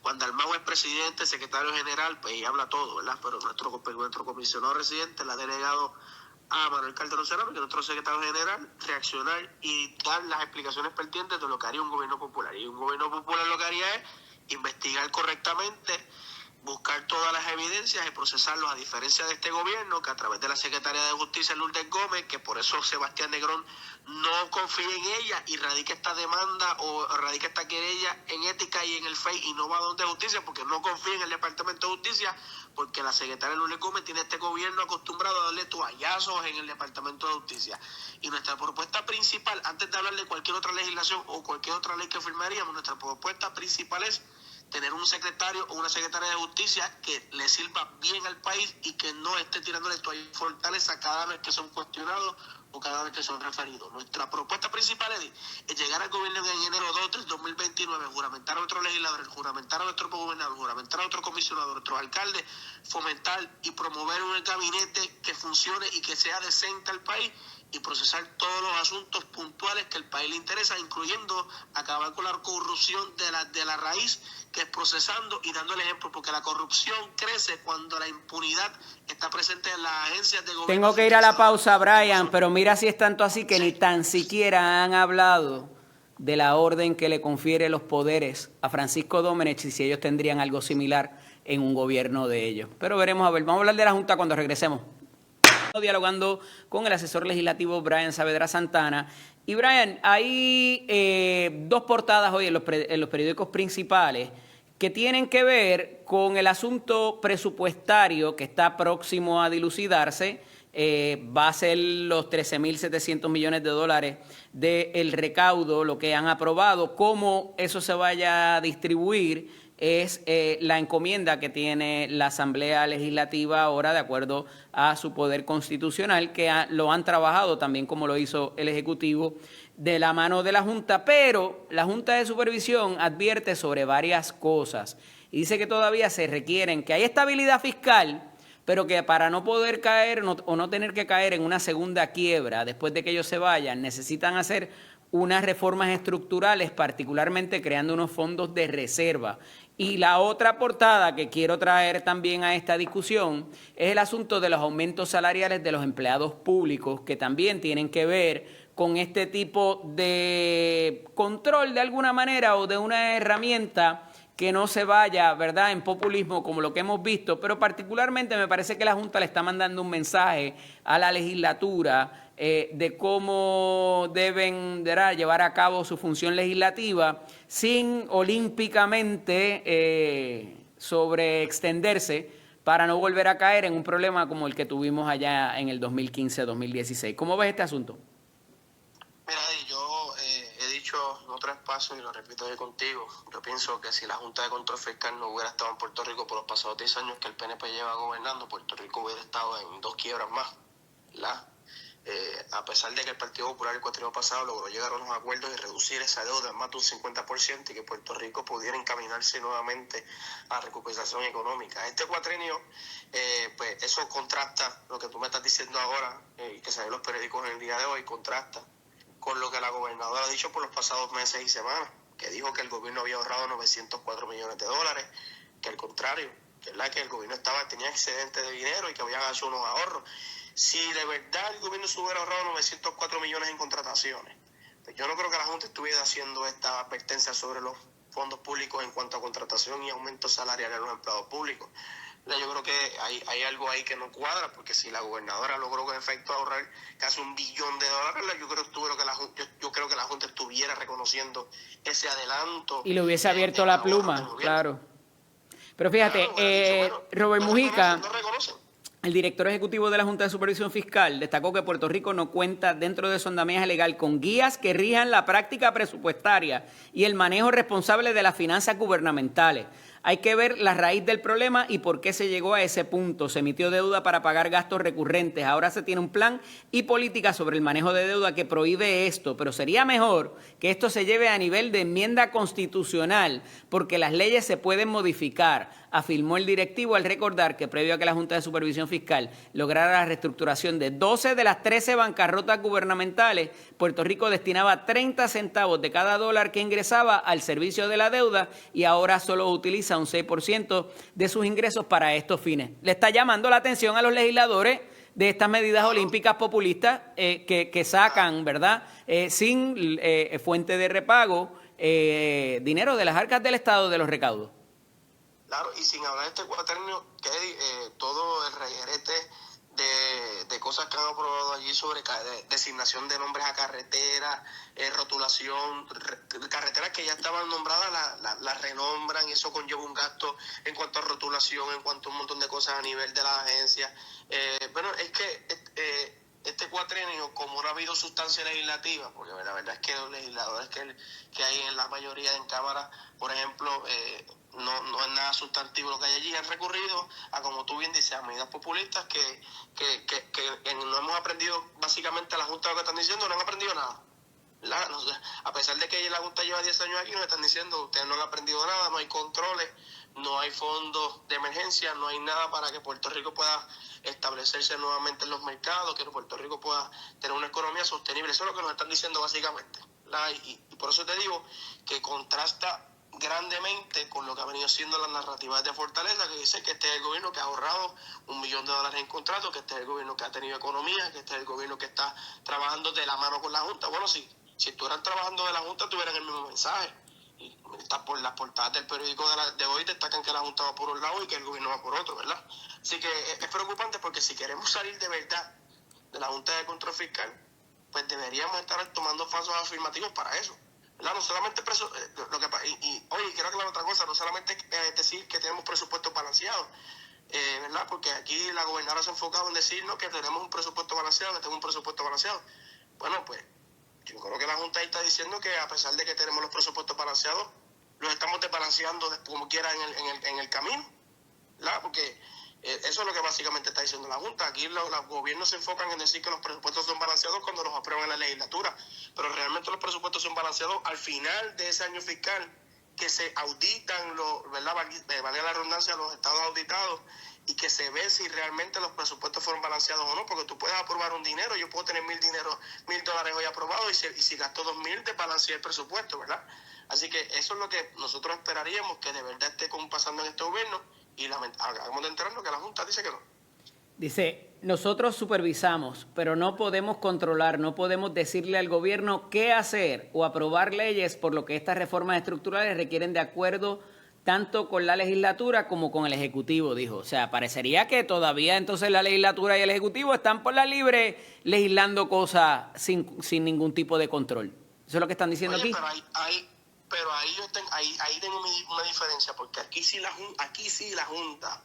Juan Dalmau es presidente, secretario general, pues y habla todo, ¿verdad? Pero nuestro comisionado residente le ha delegado a Manuel Calderón Cerrado, que es nuestro secretario general, reaccionar y dar las explicaciones pertinentes de lo que haría un gobierno popular. Y un gobierno popular lo que haría es investigar correctamente, buscar todas las evidencias y procesarlos, a diferencia de este gobierno, que a través de la Secretaría de Justicia, Lourdes Gómez, que por eso Sebastián Negrón no confía en ella y radica esta demanda o radica esta querella en ética y en el FEI y no va a donde justicia, porque no confía en el Departamento de Justicia, porque la Secretaria Lourdes Gómez tiene este gobierno acostumbrado a darle toallazos en el Departamento de Justicia. Y nuestra propuesta principal, antes de hablar de cualquier otra legislación o cualquier otra ley que firmaríamos, nuestra propuesta principal es tener un secretario o una secretaria de justicia que le sirva bien al país y que no esté tirándole toalla y fortaleza cada vez que son cuestionados o cada vez que son referidos. Nuestra propuesta principal es llegar al gobierno en enero 2 del 2029, juramentar a nuestros legisladores, juramentar a nuestro gobernador, juramentar a nuestros comisionados, a nuestros alcaldes, fomentar y promover un gabinete que funcione y que sea decente al país y procesar todos los asuntos puntuales que al país le interesa, incluyendo acabar con la corrupción de la raíz, que es procesando y dando el ejemplo, porque la corrupción crece cuando la impunidad está presente en las agencias de gobierno. Tengo que ir a la pausa, Brian, pero mira si es tanto así que ni tan siquiera han hablado de la orden que le confiere los poderes a Francisco Domenech y si ellos tendrían algo similar en un gobierno de ellos. Pero veremos, a ver, vamos a hablar de la Junta cuando regresemos. Dialogando con el asesor legislativo Brian Saavedra Santana. Y Brian, hay dos portadas hoy en los periódicos principales que tienen que ver con el asunto presupuestario que está próximo a dilucidarse. Va a ser los 13.700 millones de dólares del recaudo, lo que han aprobado. Cómo eso se vaya a distribuir es la encomienda que tiene la Asamblea Legislativa ahora, de acuerdo a su poder constitucional, que lo han trabajado también como lo hizo el Ejecutivo de la mano de la Junta, pero la Junta de Supervisión advierte sobre varias cosas y dice que todavía se requieren, que hay estabilidad fiscal, pero que para no poder caer o no tener que caer en una segunda quiebra después de que ellos se vayan, necesitan hacer unas reformas estructurales, particularmente creando unos fondos de reserva. Y la otra portada que quiero traer también a esta discusión es el asunto de los aumentos salariales de los empleados públicos, que también tienen que ver con este tipo de control de alguna manera o de una herramienta que no se vaya, ¿verdad?, en populismo como lo que hemos visto, pero particularmente me parece que la Junta le está mandando un mensaje a la legislatura de cómo deben llevar a cabo su función legislativa sin olímpicamente sobreextenderse para no volver a caer en un problema como el que tuvimos allá en el 2015-2016. ¿Cómo ves este asunto? Mira, yo he dicho en otros espacios y lo repito hoy contigo, yo pienso que si la Junta de Control Fiscal no hubiera estado en Puerto Rico por los pasados 10 años que el PNP lleva gobernando, Puerto Rico hubiera estado en 2 quiebras más, ¿verdad? A pesar de que el Partido Popular el cuatrienio pasado logró llegar a unos acuerdos y reducir esa deuda en más de un 50% y que Puerto Rico pudiera encaminarse nuevamente a recuperación económica. Este cuatrienio, pues eso contrasta lo que tú me estás diciendo ahora y que se ve en los periódicos en el día de hoy, contrasta con lo que la gobernadora ha dicho por los pasados meses y semanas, que dijo que el gobierno había ahorrado 904 millones de dólares, que al contrario, que el gobierno tenía excedente de dinero y que habían hecho unos ahorros. Si de verdad el gobierno se hubiera ahorrado 904 millones en contrataciones, pues yo no creo que la Junta estuviera haciendo esta advertencia sobre los fondos públicos en cuanto a contratación y aumento salarial de los empleados públicos. Yo creo que hay algo ahí que no cuadra, porque si la gobernadora logró en efecto ahorrar casi $1 billón, yo creo que la Junta estuviera reconociendo ese adelanto. Y le hubiese abierto la pluma, claro. Pero fíjate, claro, Robert Mujica, no reconocen. El director ejecutivo de la Junta de Supervisión Fiscal destacó que Puerto Rico no cuenta dentro de su andamiaje legal con guías que rijan la práctica presupuestaria y el manejo responsable de las finanzas gubernamentales. Hay que ver la raíz del problema y por qué se llegó a ese punto. Se emitió deuda para pagar gastos recurrentes. Ahora se tiene un plan y política sobre el manejo de deuda que prohíbe esto. Pero sería mejor que esto se lleve a nivel de enmienda constitucional, porque las leyes se pueden modificar, afirmó el directivo al recordar que previo a que la Junta de Supervisión Fiscal lograra la reestructuración de 12 de las 13 bancarrotas gubernamentales, Puerto Rico destinaba 30 centavos de cada dólar que ingresaba al servicio de la deuda y ahora solo utiliza un 6% de sus ingresos para estos fines. Le está llamando la atención a los legisladores de estas medidas olímpicas populistas que sacan, ¿verdad?, sin fuente de repago, dinero de las arcas del Estado de los recaudos. Claro, y sin hablar de este cuatrenio, que todo el reguerete de cosas que han aprobado allí sobre designación de nombres a carreteras, rotulación, carreteras que ya estaban nombradas las renombran, y eso conlleva un gasto en cuanto a rotulación, en cuanto a un montón de cosas a nivel de las agencias. Bueno, es que este cuatrenio, como no ha habido sustancia legislativa, porque la verdad es que los legisladores que hay en la mayoría en Cámara, por ejemplo, no es nada sustantivo lo que hay allí, han recurrido a, como tú bien dices, a medidas populistas que no hemos aprendido, básicamente la Junta lo que están diciendo, no han aprendido nada. A pesar de que la Junta lleva 10 años aquí, nos están diciendo, ustedes no han aprendido nada, no hay controles, no hay fondos de emergencia, no hay nada para que Puerto Rico pueda establecerse nuevamente en los mercados, que Puerto Rico pueda tener una economía sostenible. Eso es lo que nos están diciendo básicamente. Y por eso te digo que contrasta grandemente con lo que ha venido siendo las narrativas de Fortaleza, que dice que este es el gobierno que ha ahorrado $1 billón en contratos, que este es el gobierno que ha tenido economía, que este es el gobierno que está trabajando de la mano con la Junta. Bueno, sí, Si estuvieran trabajando de la Junta, tuvieran el mismo mensaje. Y por las portadas del periódico de hoy destacan que la Junta va por un lado y que el gobierno va por otro, ¿verdad? Así que es preocupante porque si queremos salir de verdad de la Junta de Control Fiscal, pues deberíamos estar tomando pasos afirmativos para eso, ¿verdad? No solamente lo que oye, quiero aclarar otra cosa, no solamente decir que tenemos presupuestos balanceados, ¿verdad? Porque aquí la gobernadora se ha enfocado en decirnos que tenemos un presupuesto balanceado, que tenemos un presupuesto balanceado. Bueno, pues yo creo que la Junta ahí está diciendo que a pesar de que tenemos los presupuestos balanceados, los estamos desbalanceando como quiera en el camino, ¿verdad? Porque eso es lo que básicamente está diciendo la Junta. Aquí los gobiernos se enfocan en decir que los presupuestos son balanceados cuando los aprueban en la legislatura, pero realmente los presupuestos son balanceados al final de ese año fiscal, que se auditan, ¿verdad? Vale la redundancia, los estados auditados, y que se ve si realmente los presupuestos fueron balanceados o no, porque tú puedes aprobar un dinero, yo puedo tener $1,000 hoy aprobado, y si gasto 2,000, desbalanceé el presupuesto, ¿verdad? Así que eso es lo que nosotros esperaríamos que de verdad esté pasando en este gobierno, y acabamos de enterarnos que la Junta dice que no. Dice, nosotros supervisamos, pero no podemos controlar, no podemos decirle al gobierno qué hacer o aprobar leyes, por lo que estas reformas estructurales requieren de acuerdo tanto con la legislatura como con el Ejecutivo, dijo. O sea, parecería que todavía entonces la legislatura y el Ejecutivo están por la libre legislando cosas sin ningún tipo de control. Eso es lo que están diciendo. Oye, aquí. Pero ahí tengo una diferencia, porque aquí sí la Junta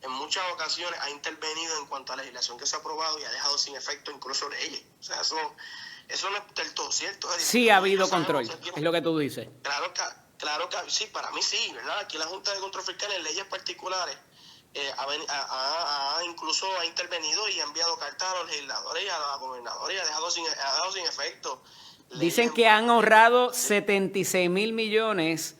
en muchas ocasiones ha intervenido en cuanto a la legislación que se ha aprobado y ha dejado sin efecto incluso leyes. O sea, eso no es del todo cierto. Sí ha habido control, es lo que tú dices. Claro que sí, para mí sí, ¿verdad? Aquí la Junta de Control Fiscal en leyes particulares incluso ha intervenido y ha enviado cartas a los legisladores y a la gobernadora y ha dejado sin efecto. Dicen que han ahorrado 76,000 millones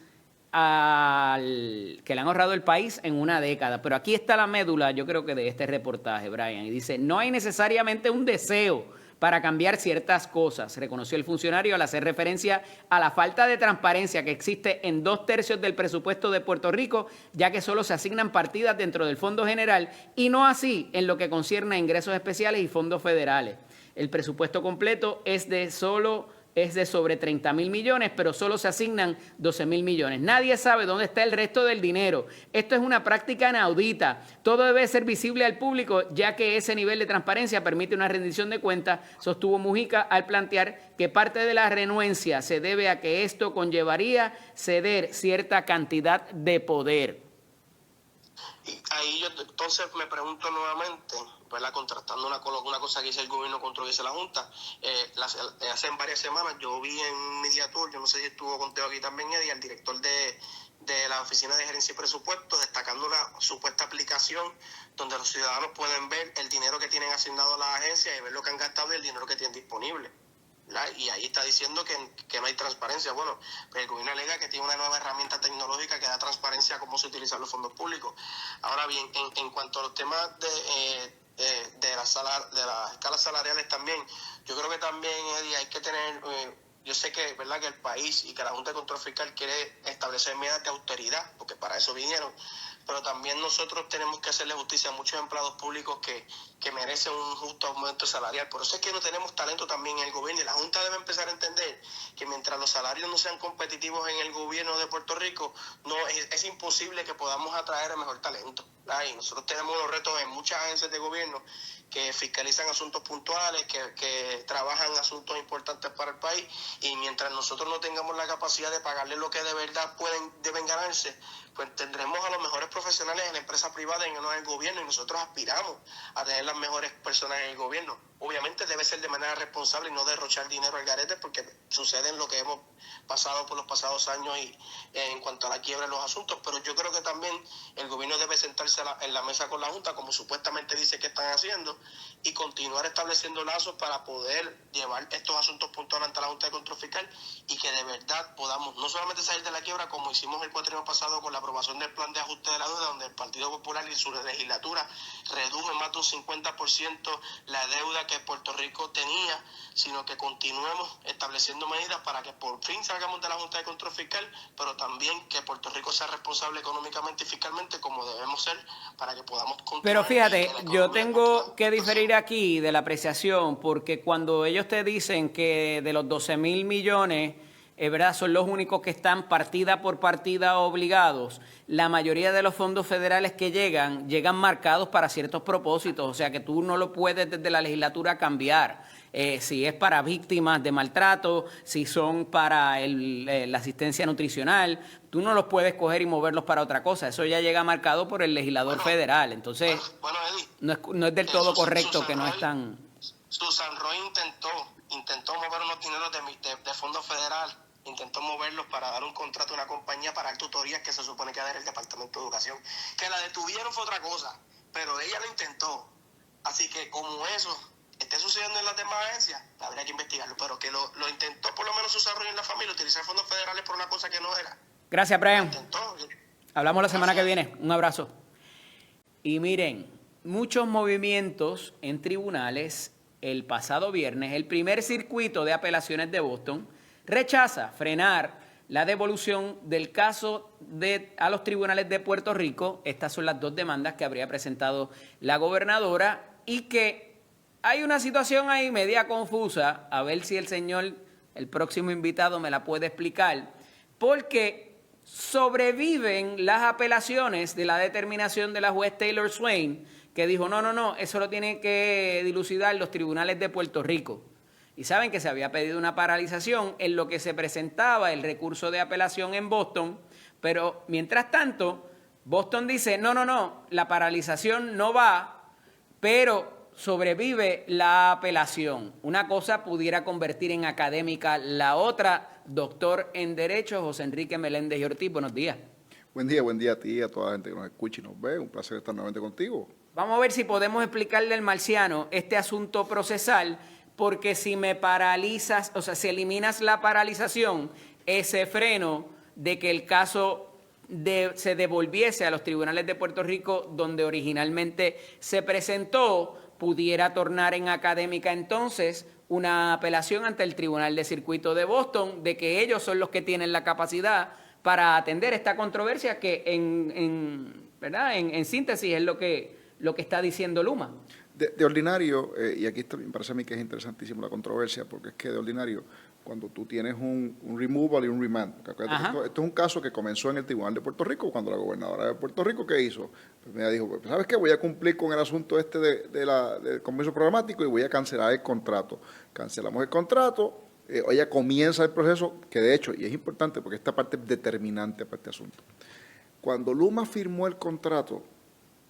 que le han ahorrado el país en una década. Pero aquí está la médula, yo creo que de este reportaje, Brian, y dice, no hay necesariamente un deseo para cambiar ciertas cosas, reconoció el funcionario al hacer referencia a la falta de transparencia que existe en 2/3 del presupuesto de Puerto Rico, ya que solo se asignan partidas dentro del Fondo General y no así en lo que concierne a ingresos especiales y fondos federales. El presupuesto completo es de sobre 30,000 millones, pero solo se asignan 12,000 millones. Nadie sabe dónde está el resto del dinero. Esto es una práctica inaudita. Todo debe ser visible al público, ya que ese nivel de transparencia permite una rendición de cuentas, sostuvo Mujica al plantear que parte de la renuencia se debe a que esto conllevaría ceder cierta cantidad de poder. Y ahí yo entonces me pregunto nuevamente, ¿verdad? Contrastando una cosa que dice el gobierno contra lo que dice la Junta. Hace varias semanas yo vi en Media Tour, yo no sé si estuvo contigo aquí también, Eddie, al director de la Oficina de Gerencia y Presupuestos, destacando una supuesta aplicación donde los ciudadanos pueden ver el dinero que tienen asignado a las agencias y ver lo que han gastado y el dinero que tienen disponible, ¿verdad? Y ahí está diciendo que no hay transparencia. Bueno, pues el gobierno alega que tiene una nueva herramienta tecnológica que da transparencia a cómo se utilizan los fondos públicos. Ahora bien, en cuanto a los temas de las escalas salariales también, yo creo que también, Eddie, hay que tener, yo sé que, ¿verdad?, que el país y que la Junta de Control Fiscal quiere establecer medidas de austeridad, porque para eso vinieron, pero también nosotros tenemos que hacerle justicia a muchos empleados públicos que merecen un justo aumento salarial. Por eso es que no tenemos talento también en el gobierno, y la Junta debe empezar a entender que mientras los salarios no sean competitivos en el gobierno de Puerto Rico, es imposible que podamos atraer el mejor talento. Y nosotros tenemos unos retos en muchas agencias de gobierno que fiscalizan asuntos puntuales, que trabajan asuntos importantes para el país, y mientras nosotros no tengamos la capacidad de pagarle lo que de verdad deben ganarse, pues tendremos a los mejores profesionales en la empresa privada y no en el gobierno, y nosotros aspiramos a tener las mejores personas en el gobierno. Obviamente debe ser de manera responsable y no derrochar dinero al garete, porque sucede en lo que hemos pasado por los pasados años y en cuanto a la quiebra de los asuntos, pero yo creo que también el gobierno debe sentarse en la mesa con la Junta, como supuestamente dice que están haciendo, y continuar estableciendo lazos para poder llevar estos asuntos puntuales ante la Junta de Control Fiscal, y que de verdad podamos no solamente salir de la quiebra, como hicimos el cuatrienio pasado con la aprobación del plan de ajuste de la deuda, donde el Partido Popular y su legislatura redujo en más de un 50% la deuda que Puerto Rico tenía, sino que continuemos estableciendo medidas para que por fin salgamos de la Junta de Control Fiscal, pero también que Puerto Rico sea responsable económicamente y fiscalmente como debemos ser para que podamos continuar. Pero fíjate, yo tengo continúe. que diferir aquí de la apreciación, porque cuando ellos te dicen que de los 12,000 millones, ¿verdad?, son los únicos que están partida por partida obligados, la mayoría de los fondos federales que llegan marcados para ciertos propósitos, o sea que tú no lo puedes desde la legislatura cambiar. Si es para víctimas de maltrato, si son para la asistencia nutricional, tú no los puedes coger y moverlos para otra cosa. Eso ya llega marcado por el legislador federal. Entonces, Eddie, no es del todo correcto que no están... Susan Roy intentó mover unos dineros de fondos federal, intentó moverlos para dar un contrato a una compañía para dar tutorías que se supone que va a dar el Departamento de Educación. Que la detuvieron fue otra cosa, pero ella lo intentó. Así que como eso esté sucediendo en las demás agencias, habría que investigarlo, pero que lo intentó por lo menos Susan Roy en la familia, utilizar fondos federales por una cosa que no era. Gracias, Brian. Intentó. Hablamos la semana que viene. Un abrazo. Y miren, muchos movimientos en tribunales. El pasado viernes, el primer circuito de apelaciones de Boston rechaza frenar la devolución del caso a los tribunales de Puerto Rico. Estas son las dos demandas que habría presentado la gobernadora y que hay una situación ahí media confusa. A ver si el próximo invitado, me la puede explicar. Porque sobreviven las apelaciones de la determinación de la juez Taylor Swain, que dijo, no, eso lo tienen que dilucidar los tribunales de Puerto Rico. Y saben que se había pedido una paralización en lo que se presentaba el recurso de apelación en Boston, pero mientras tanto, Boston dice, no, la paralización no va, pero sobrevive la apelación. Una cosa pudiera convertir en académica la otra. Doctor en Derecho, José Enrique Meléndez y Ortiz, buenos días. Buen día a ti y a toda la gente que nos escucha y nos ve. Un placer estar nuevamente contigo. Vamos a ver si podemos explicarle al marciano este asunto procesal, porque si me paralizas, o sea, si eliminas la paralización, ese freno de que el caso se devolviese a los tribunales de Puerto Rico, donde originalmente se presentó, pudiera tornar en académica entonces una apelación ante el Tribunal de Circuito de Boston, de que ellos son los que tienen la capacidad para atender esta controversia que en síntesis es lo que está diciendo Luma. De ordinario, y aquí me parece a mí que es interesantísimo la controversia, porque es que de ordinario, cuando tú tienes un removal y un remand, esto es un caso que comenzó en el Tribunal de Puerto Rico, cuando la gobernadora de Puerto Rico, ¿qué hizo? Pues ella dijo, pues, ¿sabes qué? Voy a cumplir con el asunto del convenio programático y voy a cancelar el contrato. Cancelamos el contrato, ella comienza el proceso, que de hecho, y es importante porque esta parte es determinante para este asunto. Cuando Luma firmó el contrato,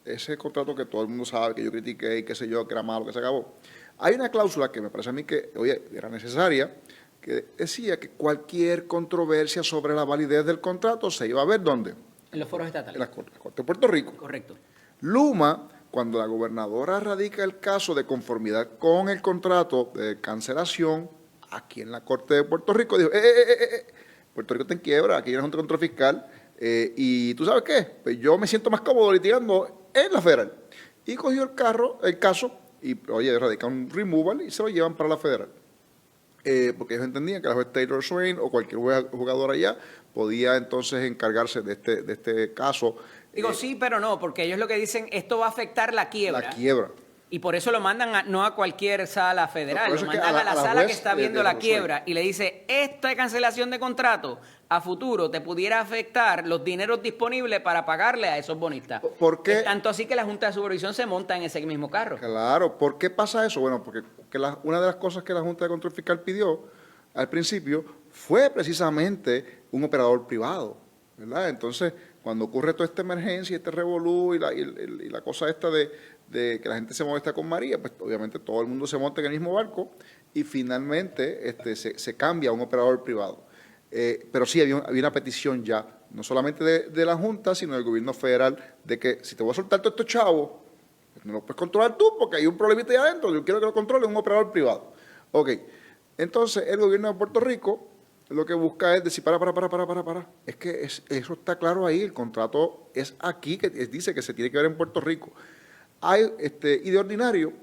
ese contrato que todo el mundo sabe, que yo critiqué y qué sé yo, que era malo, que se acabó, hay una cláusula que me parece a mí que, era necesaria, que decía que cualquier controversia sobre la validez del contrato se iba a ver, ¿dónde? En los foros estatales. En la Corte de Puerto Rico. Correcto. Luma, cuando la gobernadora radica el caso de conformidad con el contrato de cancelación, aquí en la Corte de Puerto Rico, dijo, Puerto Rico está en quiebra, aquí hay una Junta de Control Fiscal, y ¿tú sabes qué? Pues yo me siento más cómodo litigando en la federal. Y cogió el caso, y radica un removal y se lo llevan para la federal. Porque ellos entendían que la juez Taylor Swain o cualquier jugador allá podía entonces encargarse de este caso. Digo, sí, pero no, porque ellos lo que dicen, esto va a afectar la quiebra. La quiebra. Y por eso lo mandan no a cualquier sala federal, No, lo mandan a la sala que está viendo la quiebra y le dice, esta cancelación de contrato a futuro te pudiera afectar los dineros disponibles para pagarle a esos bonistas. ¿Por qué? Tanto así que la Junta de Supervisión se monta en ese mismo carro. Claro, ¿por qué pasa eso? Bueno, porque una de las cosas que la Junta de Control Fiscal pidió al principio fue precisamente un operador privado, ¿verdad? Entonces, cuando ocurre toda esta emergencia, este revolú y la cosa esta de que la gente se molesta con María, pues obviamente todo el mundo se monta en el mismo barco y finalmente se cambia a un operador privado. Pero sí había una petición ya, no solamente de la Junta, sino del gobierno federal, de que si te voy a soltar todo esto chavo, pues no lo puedes controlar tú porque hay un problemita ahí adentro, yo quiero que lo controle un operador privado. Ok, entonces el gobierno de Puerto Rico lo que busca es decir, para. Es que eso está claro ahí, el contrato es aquí, que dice que se tiene que ver en Puerto Rico. Y de ordinario,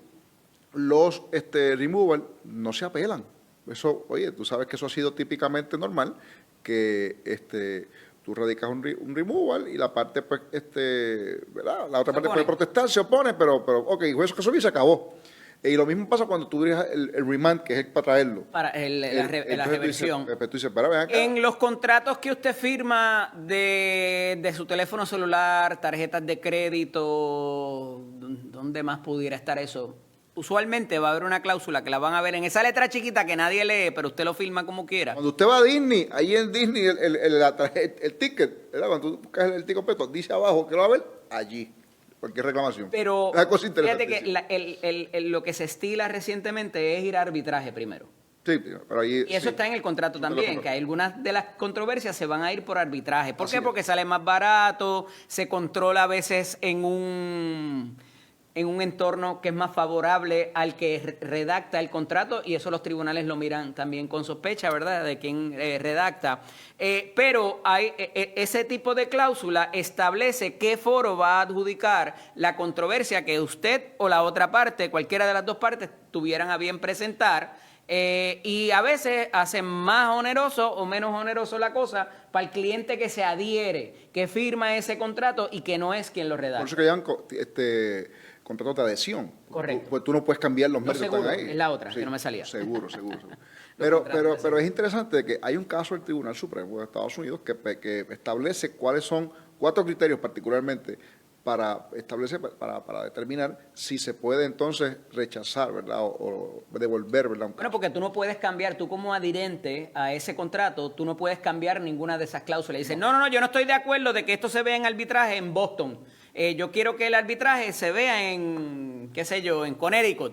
los removal no se apelan. Eso, oye, tú sabes que eso ha sido típicamente normal, que tú radicas un removal y la parte, pues, ¿verdad? La otra parte puede protestar, se opone, pero ok, eso que eso se acabó. Y lo mismo pasa cuando tú dirijas el remand, que es para traerlo. Para la reversión. Tú dices, "Pero ven acá". En los contratos que usted firma de su teléfono celular, tarjetas de crédito, ¿dónde más pudiera estar eso? Usualmente va a haber una cláusula que la van a ver en esa letra chiquita que nadie lee, pero usted lo firma como quiera. Cuando usted va a Disney, ahí en Disney, el ticket, ¿verdad? Cuando tú buscas el ticket completo, dice abajo que lo va a ver allí. Cualquier reclamación. Pero una cosa fíjate que lo que se estila recientemente es ir a arbitraje primero. Sí, pero ahí, y eso está en el contrato también, que algunas de las controversias se van a ir por arbitraje. ¿Por qué? Porque sale más barato, se controla a veces en un entorno que es más favorable al que redacta el contrato, y eso los tribunales lo miran también con sospecha, ¿verdad?, de quien redacta. Pero ese tipo de cláusula establece qué foro va a adjudicar la controversia que usted o la otra parte, cualquiera de las dos partes, tuvieran a bien presentar. Y a veces hacen más oneroso o menos oneroso la cosa para el cliente que se adhiere, que firma ese contrato y que no es quien lo redacta. Por eso que llaman contratos de adhesión. Correcto. Pues tú no puedes cambiar los méritos que están ahí. Es la otra, que no me salía. Seguro. pero es interesante que hay un caso del Tribunal Supremo de Estados Unidos que establece cuáles son 4 criterios particularmente para determinar si se puede entonces rechazar, ¿verdad? O devolver, ¿verdad? Bueno, porque tú no puedes cambiar, tú como adherente a ese contrato, tú no puedes cambiar ninguna de esas cláusulas. Dices, no, yo no estoy de acuerdo de que esto se vea en arbitraje en Boston. Yo quiero que el arbitraje se vea en, qué sé yo, en Connecticut.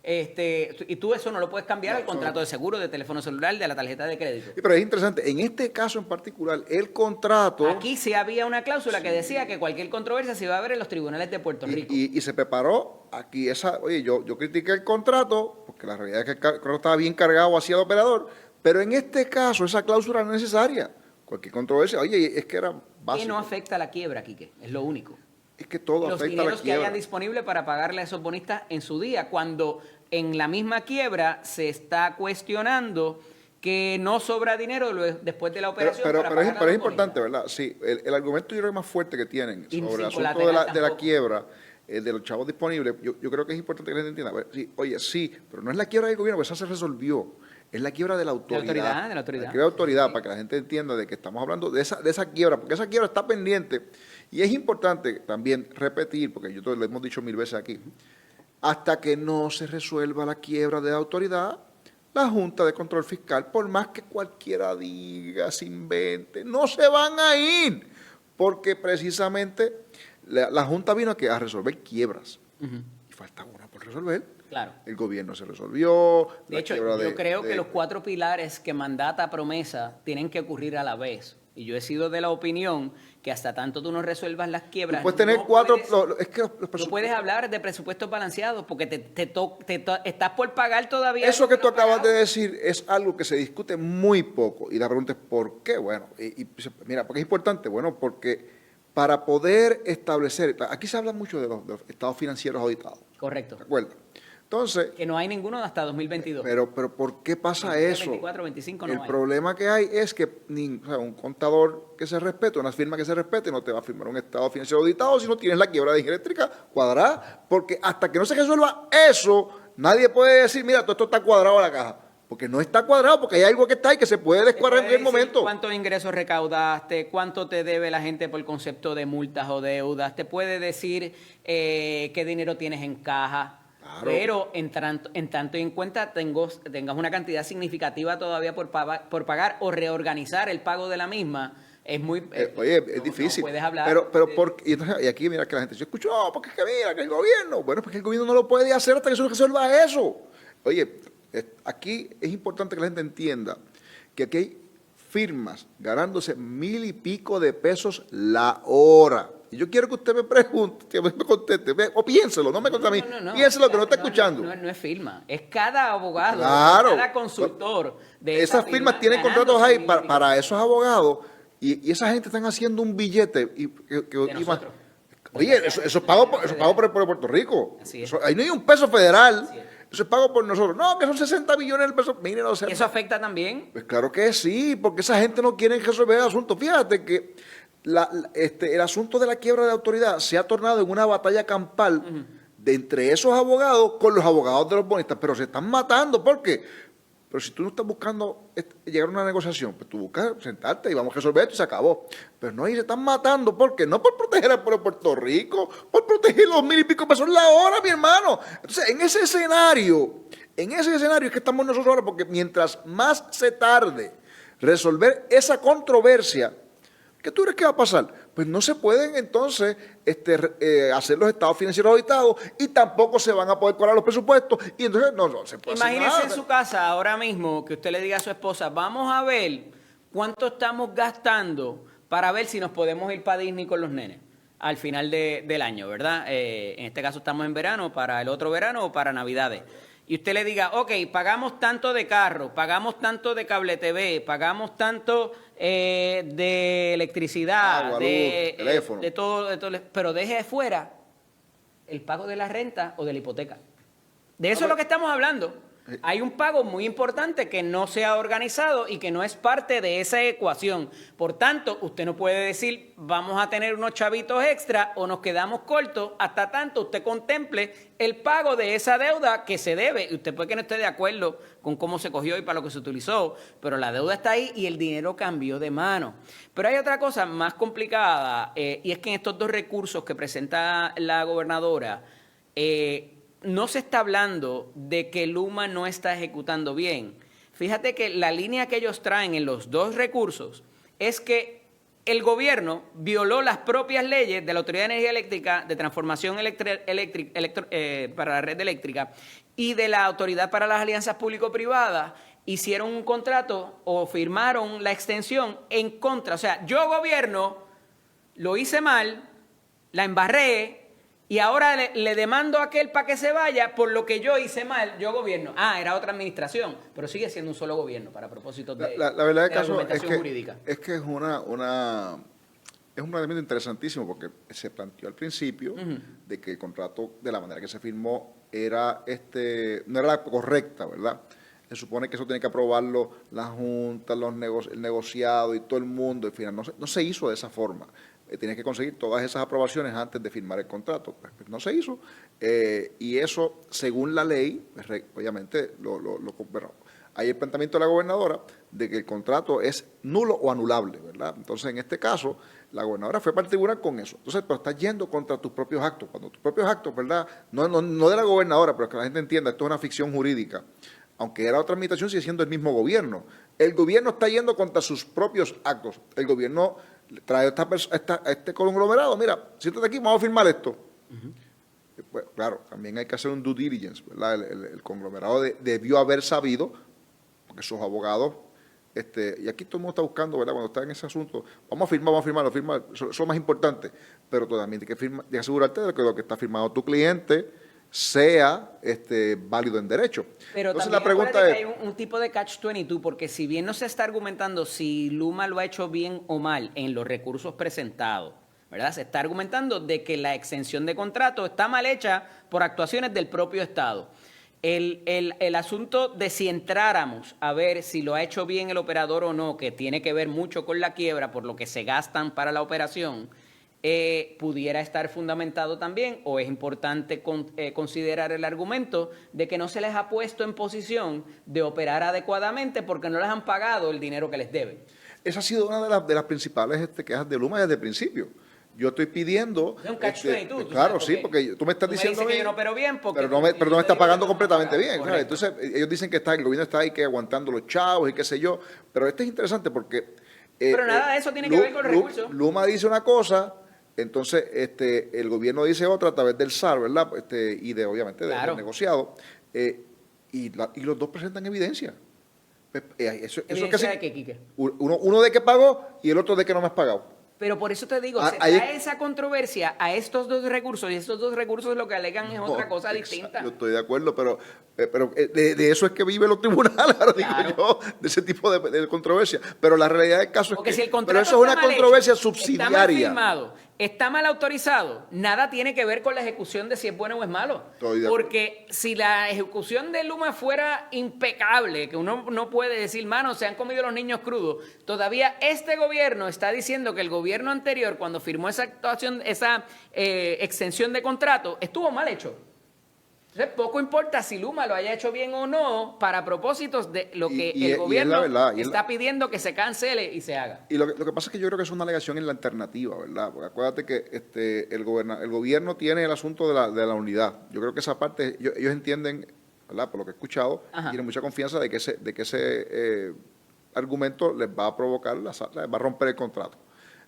Y tú eso no lo puedes cambiar al contrato de seguro, de teléfono celular, de la tarjeta de crédito. Sí, pero es interesante, en este caso en particular, el contrato... Aquí sí había una cláusula que decía que cualquier controversia se iba a ver en los tribunales de Puerto Rico. Y se preparó aquí oye, yo critiqué el contrato, porque la realidad es que el contrato estaba bien cargado hacia el operador, pero en este caso esa cláusula no es necesaria. Cualquier controversia, oye, es que era básico. Que no afecta a la quiebra, Quique, es lo único. Es que todo los afecta a la dineros que quiebra. hayan disponible para pagarle a esos bonistas en su día, cuando en la misma quiebra se está cuestionando que no sobra dinero después de la operación. Pero es importante, ¿verdad? Sí, el argumento yo creo más fuerte que tienen sobre el asunto de la quiebra, de los chavos disponibles, yo creo que es importante que la gente entienda. Sí, oye, sí, pero no es la quiebra del gobierno, porque esa se resolvió. Es la quiebra de la autoridad. De la autoridad. La quiebra de la autoridad, para que la gente entienda de que estamos hablando de esa quiebra, porque esa quiebra está pendiente. Y es importante también repetir, porque lo hemos dicho 1000 veces aquí, hasta que no se resuelva la quiebra de la autoridad, la Junta de Control Fiscal, por más que cualquiera diga, se invente, no se van a ir, porque precisamente la Junta vino a resolver quiebras. Y falta una por resolver. Claro. El gobierno se resolvió. De hecho, yo creo que los 4 pilares que mandata promesa tienen que ocurrir a la vez. Y yo he sido de la opinión que hasta tanto tú no resuelvas las quiebras... Tú puedes tener 4... No puedes hablar de presupuestos balanceados porque estás por pagar todavía... Eso que tú acabas de decir es algo que se discute muy poco. Y la pregunta es, ¿por qué? Bueno, mira, ¿por qué es importante? Bueno, porque para poder establecer... Aquí se habla mucho de los estados financieros auditados. Correcto. ¿De acuerdo? Entonces, que no hay ninguno hasta 2022. Pero ¿por qué pasa 2024, eso? 25 no El hay. problema que hay es que un contador que se respete, una firma que se respete, no te va a firmar un estado financiero auditado si no tienes la quiebra de energía eléctrica cuadrada, porque hasta que no se resuelva eso, nadie puede decir, mira, todo esto está cuadrado a la caja. Porque no está cuadrado, porque hay algo que está ahí que se puede descuadrar en el momento. ¿Cuántos ingresos recaudaste? ¿Cuánto te debe la gente por concepto de multas o deudas? Te puede decir qué dinero tienes en caja. Claro. Pero en tanto y en cuenta tengas una cantidad significativa todavía por pagar o reorganizar el pago de la misma, es muy... oye, es difícil. No puedes hablar. Y aquí mira que la gente se escucha, porque es que mira, que el gobierno... Bueno, porque el gobierno no lo puede hacer hasta que se resuelva eso. Oye, aquí es importante que la gente entienda que aquí hay firmas ganándose 1000 y pico de pesos la hora. Y yo quiero que usted me pregunte, que me conteste, o piénselo, no me conteste a mí, piénselo que no está escuchando. No es firma, es cada abogado, claro, cada consultor de esas firmas tienen contratos ahí para esos abogados y esa gente están haciendo un billete. Oye, eso es pago por Puerto Rico. Ahí no hay un peso federal. Entonces pago por nosotros. No, que son 60 millones de pesos. Miren, o sea, ¿Y eso afecta también? pues claro que sí, porque esa gente no quiere resolver el asunto. Fíjate que el asunto de la quiebra de la autoridad se ha tornado en una batalla campal de entre esos abogados con los abogados de los bonistas, pero se están matando. ¿Por qué? Pero si tú no estás buscando llegar a una negociación, pues tú buscas sentarte y vamos a resolver esto y se acabó. Pero no, y se están matando. ¿Por qué? No por proteger al pueblo de Puerto Rico, por proteger los 1,000 y pico pesos la hora, mi hermano. Entonces, en ese escenario es que estamos nosotros ahora, porque mientras más se tarde resolver esa controversia, ¿qué tú crees que va a pasar? Pues no se pueden entonces hacer los estados financieros auditados y tampoco se van a poder cobrar los presupuestos y entonces no se puede Imagínese hacer en nada. su casa ahora mismo que usted le diga a su esposa, vamos a ver cuánto estamos gastando para ver si nos podemos ir para Disney con los nenes al final del año, ¿verdad? En este caso estamos en verano, para el otro verano o para Navidades. Y usted le diga, ok, pagamos tanto de carro, pagamos tanto de cable TV, pagamos tanto de electricidad, Agua, de, luz, teléfono. de todo, pero deje de fuera el pago de la renta o de la hipoteca. De eso es lo que estamos hablando. Hay un pago muy importante que no se ha organizado y que no es parte de esa ecuación. Por tanto, usted no puede decir, vamos a tener unos chavitos extra o nos quedamos cortos hasta tanto usted contemple el pago de esa deuda que se debe. Y usted puede que no esté de acuerdo con cómo se cogió y para lo que se utilizó, pero la deuda está ahí y el dinero cambió de mano. Pero hay otra cosa más complicada, y es que en estos dos recursos que presenta la gobernadora, no se está hablando de que Luma no está ejecutando bien. Fíjate que la línea que ellos traen en los dos recursos es que el gobierno violó las propias leyes de la Autoridad de Energía Eléctrica, de Transformación para la Red Eléctrica y de la Autoridad para las Alianzas Público-Privadas. Hicieron un contrato o firmaron la extensión en contra. O sea, yo gobierno, lo hice mal, la embarré, y ahora le demando a aquel para que se vaya por lo que yo hice mal, yo gobierno. Era otra administración, pero sigue siendo un solo gobierno para propósitos de La verdad del de caso argumentación jurídica. es que es un elemento interesantísimo porque se planteó al principio de que el contrato de la manera que se firmó era no era la correcta, ¿verdad? Se supone que eso tiene que aprobarlo la Junta, el negociado y todo el mundo. Al final no se hizo de esa forma. Tenía que conseguir todas esas aprobaciones antes de firmar el contrato. Pues no se hizo. Y eso, según la ley, pues, obviamente, bueno, hay el planteamiento de la gobernadora de que el contrato es nulo o anulable, ¿verdad? Entonces, en este caso, la gobernadora fue para el tribunal con eso. Entonces, pero estás yendo contra tus propios actos. Cuando tus propios actos, ¿verdad? No de la gobernadora, pero que la gente entienda, esto es una ficción jurídica. Aunque era otra administración, sigue siendo el mismo gobierno. El gobierno está yendo contra sus propios actos. El gobierno trae a este conglomerado, mira, siéntate aquí, vamos a firmar esto. Pues, claro, también hay que hacer un due diligence, ¿verdad? El conglomerado debió haber sabido, porque sus abogados, y aquí todo el mundo está buscando, ¿verdad? Cuando está en ese asunto, vamos a firmar, eso es lo más importante, pero tú también tienes que asegurarte de que lo que está firmado tu cliente sea válido en derecho. Pero entonces también la pregunta es, que hay un tipo de catch-22, porque si bien no se está argumentando si Luma lo ha hecho bien o mal en los recursos presentados, ¿verdad? Se está argumentando de que la exención de contrato está mal hecha por actuaciones del propio Estado. El asunto de si entráramos a ver si lo ha hecho bien el operador o no, que tiene que ver mucho con la quiebra, por lo que se gastan para la operación, pudiera estar fundamentado también, o es importante considerar el argumento de que no se les ha puesto en posición de operar adecuadamente porque no les han pagado el dinero que les deben. esa ha sido una de las principales quejas de Luma desde el principio. Yo estoy pidiendo... Es un catch-22. Claro, sí, porque tú me estás diciendo... Me dices que yo no opero bien porque... Pero no me está pagando completamente bien. Correcto. Entonces, ellos dicen que el gobierno está ahí que aguantando los chavos y qué sé yo. Pero esto es interesante porque... pero nada de eso tiene que ver con los recursos. Luma dice una cosa, entonces el gobierno dice otra a través del SAR, ¿verdad? Y obviamente del negociado. Y los dos presentan evidencia. ¿Evidencia de qué, Quique? Uno de que pagó y el otro de que no me has pagado. Pero por eso te digo, se trae esa controversia a estos dos recursos, y estos dos recursos lo que alegan es otra cosa distinta. Yo estoy de acuerdo, pero de eso es que viven los tribunales, ahora digo yo, de ese tipo de controversia. Pero la realidad del caso porque es que si el pero eso es una controversia subsidiaria. Está mal firmado, ¿Está mal autorizado? Nada tiene que ver con la ejecución de si es bueno o es malo. Estoy de acuerdo. Porque si la ejecución de Luma fuera impecable, que uno no puede decir, mano, se han comido los niños crudos, todavía este gobierno está diciendo que el gobierno anterior, cuando firmó esa actuación, esa extensión de contrato, estuvo mal hecho. Entonces, poco importa si Luma lo haya hecho bien o no, para propósitos de lo que el gobierno está pidiendo que se cancele y se haga. Y lo que pasa es que yo creo que es una alegación en la alternativa, ¿verdad? Porque acuérdate que el gobierno tiene el asunto de la unidad. Yo creo que esa parte, ellos entienden, ¿verdad? Por lo que he escuchado, tienen mucha confianza de que ese argumento les va a provocar, les va a romper el contrato.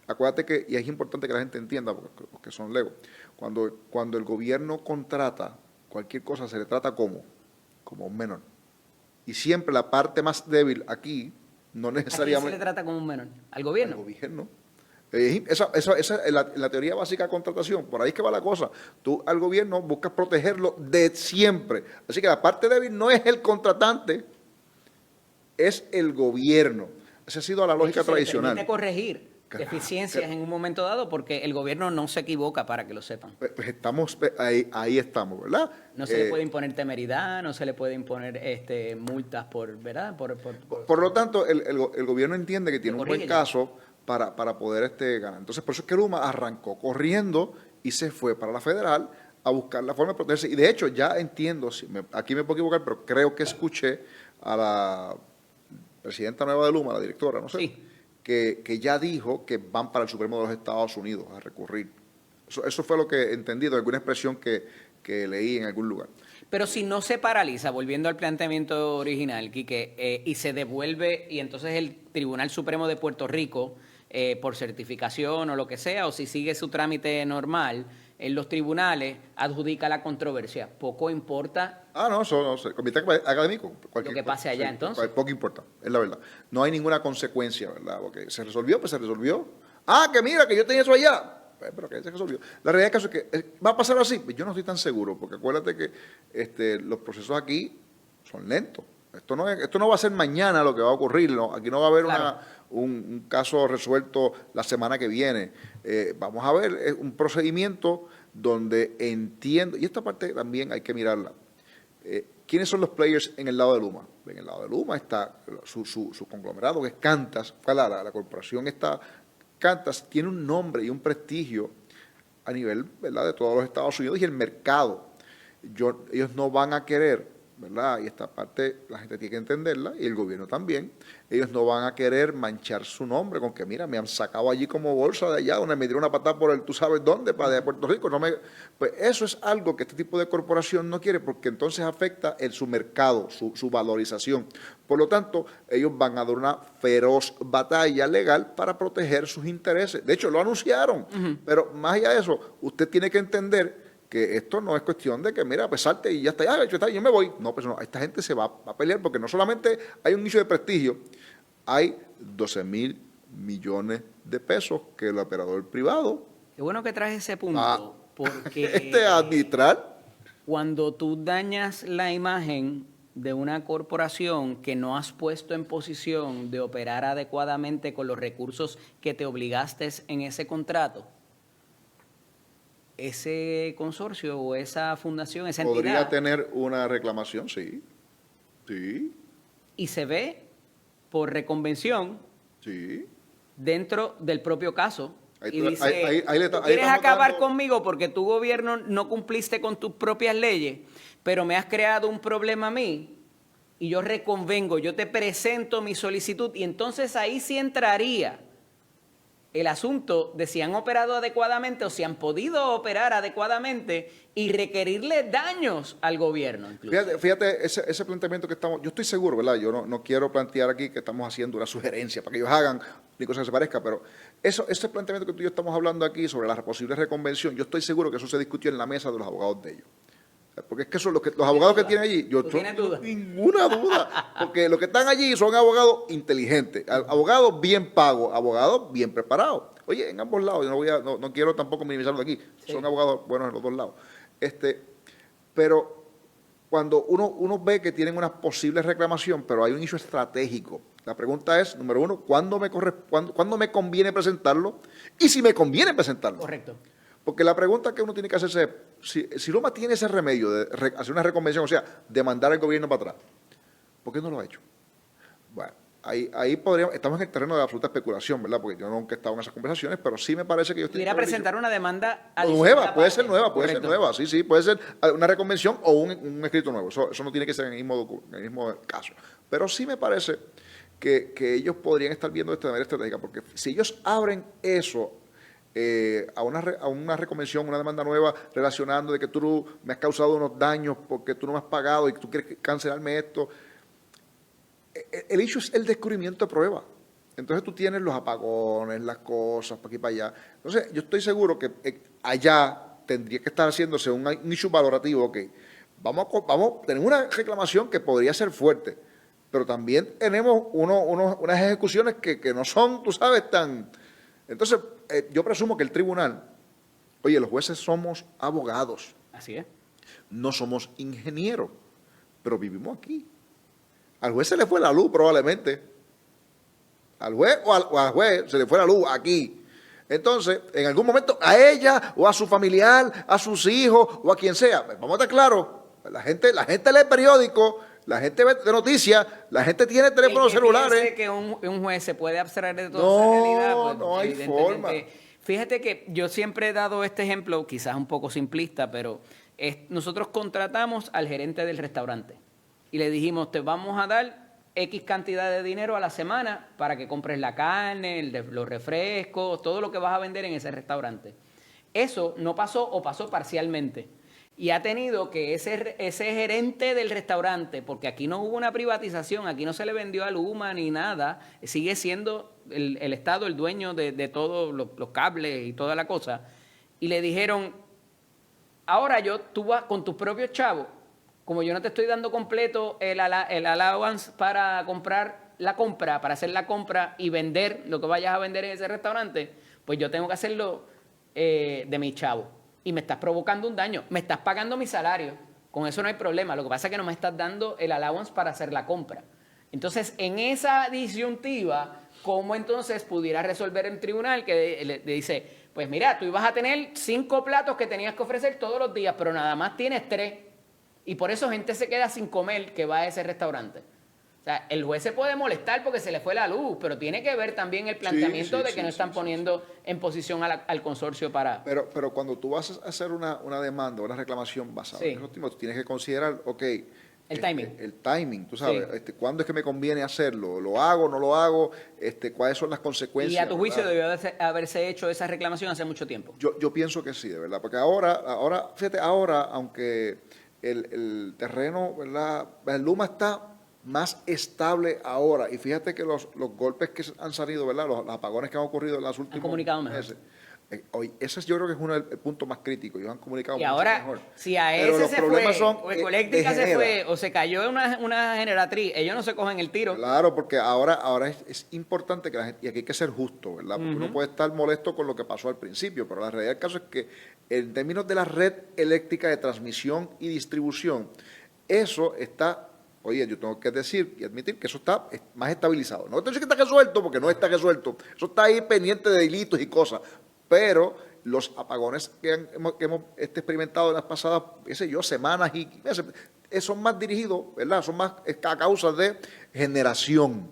Acuérdate que, y es importante que la gente entienda, porque son legos, cuando el gobierno contrata cualquier cosa, se le trata como un menor. Y siempre la parte más débil aquí, no ¿A quién necesariamente... se le trata como un menor? ¿Al gobierno? Al gobierno. Esa es la teoría básica de contratación, por ahí es que va la cosa. Tú al gobierno buscas protegerlo de siempre. Así que la parte débil no es el contratante, es el gobierno. Esa ha sido la lógica tradicional. Se le permite corregir deficiencias en un momento dado porque el gobierno no se equivoca, para que lo sepan. Pues estamos, ahí estamos, ¿verdad? No se le puede imponer temeridad, no se le puede imponer multas por, ¿verdad? Por lo tanto, el gobierno entiende que tiene un buen caso para poder ganar. Entonces, por eso es que Luma arrancó corriendo y se fue para la federal a buscar la forma de protegerse. Y de hecho, ya entiendo, aquí me puedo equivocar, pero creo que escuché a la presidenta nueva de Luma, la directora, no sé, sí, que ya dijo que van para el Supremo de los Estados Unidos a recurrir. Eso fue lo que he entendido, alguna expresión que leí en algún lugar. Pero si no se paraliza, volviendo al planteamiento original, Quique, y se devuelve, y entonces el Tribunal Supremo de Puerto Rico, por certificación o lo que sea, o si sigue su trámite normal, en los tribunales adjudica la controversia. Poco importa. No, eso no sé. Comité académico. Lo que pase allá, entonces. Poco importa, es la verdad. No hay ninguna consecuencia, ¿verdad? Porque se resolvió, pues se resolvió. Que mira, que yo tenía eso allá. Pero que se resolvió. La realidad del caso es que va a pasar así. Pues yo no estoy tan seguro, porque acuérdate que los procesos aquí son lentos. Esto no va a ser mañana lo que va a ocurrir, ¿no? Aquí no va a haber un caso resuelto la semana que viene. Vamos a ver un procedimiento donde entiendo, y esta parte también hay que mirarla. ¿Quiénes son los players en el lado de Luma? En el lado de Luma está su conglomerado, que es Qantas, la corporación está, Qantas tiene un nombre y un prestigio a nivel, ¿verdad?, de todos los Estados Unidos y el mercado. Ellos no van a querer, ¿verdad? Y esta parte la gente tiene que entenderla, y el gobierno también. Ellos no van a querer manchar su nombre con que, mira, me han sacado allí como bolsa de allá, donde me dieron una patada por tú sabes dónde, para de Puerto Rico. Pues eso es algo que este tipo de corporación no quiere, porque entonces afecta su mercado, su valorización. Por lo tanto, ellos van a dar una feroz batalla legal para proteger sus intereses. De hecho, lo anunciaron, pero más allá de eso, usted tiene que entender que esto no es cuestión de que, mira, pues salte y ya está, yo me voy. No, pues no, esta gente se va a pelear porque no solamente hay un nicho de prestigio, hay 12,000 millones de pesos que el operador privado... Qué bueno que traes ese punto, porque... arbitral. Cuando tú dañas la imagen de una corporación que no has puesto en posición de operar adecuadamente con los recursos que te obligaste en ese contrato, ese consorcio o esa fundación, esa entidad... Podría tener una reclamación, sí. Sí. Y se ve por reconvención dentro del propio caso. Y dice, ¿quieres acabar conmigo porque tu gobierno no cumpliste con tus propias leyes, pero me has creado un problema a mí? Y yo reconvengo, yo te presento mi solicitud, y entonces ahí sí entraría el asunto de si han operado adecuadamente o si han podido operar adecuadamente y requerirle daños al gobierno. Fíjate ese planteamiento que estamos, yo estoy seguro, ¿verdad? Yo no quiero plantear aquí que estamos haciendo una sugerencia para que ellos hagan ni cosa que se parezca, pero ese planteamiento que tú y yo estamos hablando aquí sobre la posible reconvención, yo estoy seguro que eso se discutió en la mesa de los abogados de ellos. Porque es que son los abogados que tienen allí, yo no tengo ninguna duda, porque los que están allí son abogados inteligentes, abogados bien pagos, abogados bien preparados. Oye, en ambos lados, yo no quiero tampoco minimizarlo de aquí, son abogados buenos en los dos lados. Pero cuando uno ve que tienen una posible reclamación, pero hay un issue estratégico La pregunta es, número uno, ¿cuándo me conviene presentarlo? Y si me conviene presentarlo. Correcto. Porque la pregunta que uno tiene que hacerse es, si Luma tiene ese remedio de hacer una reconvención, o sea, de mandar al gobierno para atrás, ¿por qué no lo ha hecho? Bueno, ahí estamos en el terreno de absoluta especulación, ¿verdad? Porque yo nunca he estado en esas conversaciones, pero sí me parece que ellos tienen Pudiera que haber presentar dicho, una demanda nueva, puede ser nueva, Correcto. sí, puede ser una reconvención o un escrito nuevo, eso no tiene que ser en el mismo caso. Pero sí me parece que ellos podrían estar viendo esto de manera estratégica, porque si ellos abren eso a una reconvención, una demanda nueva relacionando de que tú me has causado unos daños porque tú no me has pagado y que tú quieres cancelarme esto, el issue es el descubrimiento de prueba. Entonces tú tienes los apagones, las cosas, para aquí y para allá. Entonces yo estoy seguro que allá tendría que estar haciéndose un issue valorativo, ok, tenemos una reclamación que podría ser fuerte, pero también tenemos unas ejecuciones que no son, tú sabes, tan... Entonces, yo presumo que el tribunal, oye, los jueces somos abogados. Así es. No somos ingenieros, pero vivimos aquí. Al juez se le fue la luz probablemente. Al juez o al juez se le fue la luz aquí. Entonces, en algún momento, a ella o a su familiar, a sus hijos o a quien sea, vamos a estar claros, la gente lee periódico, la gente ve de noticias, la gente tiene teléfonos celulares. Piense que un juez se puede abstraer de toda esa realidad, pues, No hay forma. Fíjate que yo siempre he dado este ejemplo, quizás un poco simplista, pero nosotros contratamos al gerente del restaurante y le dijimos, te vamos a dar X cantidad de dinero a la semana para que compres la carne, los refrescos, todo lo que vas a vender en ese restaurante. Eso no pasó o pasó parcialmente. Y ha tenido que ese gerente del restaurante, porque aquí no hubo una privatización, aquí no se le vendió a Luma ni nada, sigue siendo el Estado el dueño de todos los cables y toda la cosa. Y le dijeron, ahora tú vas con tus propios chavos, como yo no te estoy dando completo el allowance para para hacer la compra y vender lo que vayas a vender en ese restaurante, pues yo tengo que hacerlo de mis chavos. Y me estás provocando un daño, me estás pagando mi salario, con eso no hay problema, lo que pasa es que no me estás dando el allowance para hacer la compra. Entonces, en esa disyuntiva, ¿cómo entonces pudiera resolver el tribunal que le dice, pues mira, tú ibas a tener 5 platos que tenías que ofrecer todos los días, pero nada más tienes 3, y por eso gente se queda sin comer que va a ese restaurante? O sea, el juez se puede molestar porque se le fue la luz, pero tiene que ver también el planteamiento de que no están poniendo en posición al consorcio para... Pero cuando tú vas a hacer una demanda, una reclamación basada en esos términos, tú tienes que considerar, ok... El timing. El timing, tú sabes, ¿cuándo es que me conviene hacerlo? ¿Lo hago, no lo hago? ¿Cuáles son las consecuencias? Y a tu juicio debió haberse hecho esa reclamación hace mucho tiempo. Yo pienso que sí, de verdad, porque ahora, fíjate, aunque el terreno, ¿verdad? El Luma está más estable ahora. Y fíjate que los golpes que han salido, ¿verdad? Los apagones que han ocurrido en las últimas comunicado mejor. meses. Ese yo creo que es uno del punto más crítico. Ellos han comunicado y mucho ahora, mejor. Si a pero ese se fue, o Ecoeléctrica se fue, o se cayó una generatriz, ellos no se cogen el tiro. Claro, porque ahora es importante que la gente, y aquí hay que ser justo, ¿verdad? Porque uno puede estar molesto con lo que pasó al principio, pero la realidad del caso es que en términos de la red eléctrica de transmisión y distribución, eso está... Oye, yo tengo que decir y admitir que eso está más estabilizado. No te digo que está resuelto, porque no está resuelto. Eso está ahí pendiente de delitos y cosas. Pero los apagones que hemos experimentado en las pasadas, qué sé yo, semanas y meses, son más dirigidos, ¿verdad? Son más a causa de generación.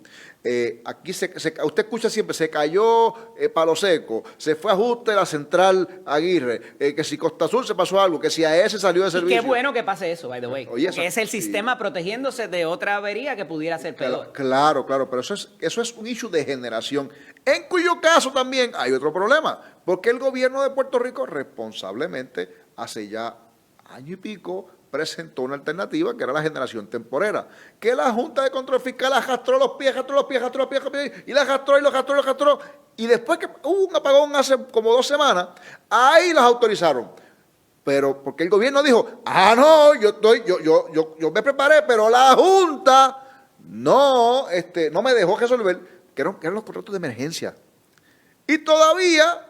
Aquí usted escucha siempre, se cayó Palo Seco, se fue ajuste de la central Aguirre, que si Costa Azul se pasó algo, que si AES salió de servicio. Y qué bueno que pase eso, by the way. Oye, porque es el sistema protegiéndose de otra avería que pudiera ser peor. Claro, pero eso es un issue de generación, en cuyo caso también hay otro problema, porque el gobierno de Puerto Rico responsablemente hace ya año y pico presentó una alternativa que era la generación temporera, que la Junta de Control Fiscal arrastró los pies, y la arrastró, y después que hubo un apagón hace como 2 semanas, ahí las autorizaron. Pero porque el gobierno dijo, no, yo me preparé, pero la Junta no me dejó resolver, que eran los contratos de emergencia. Y todavía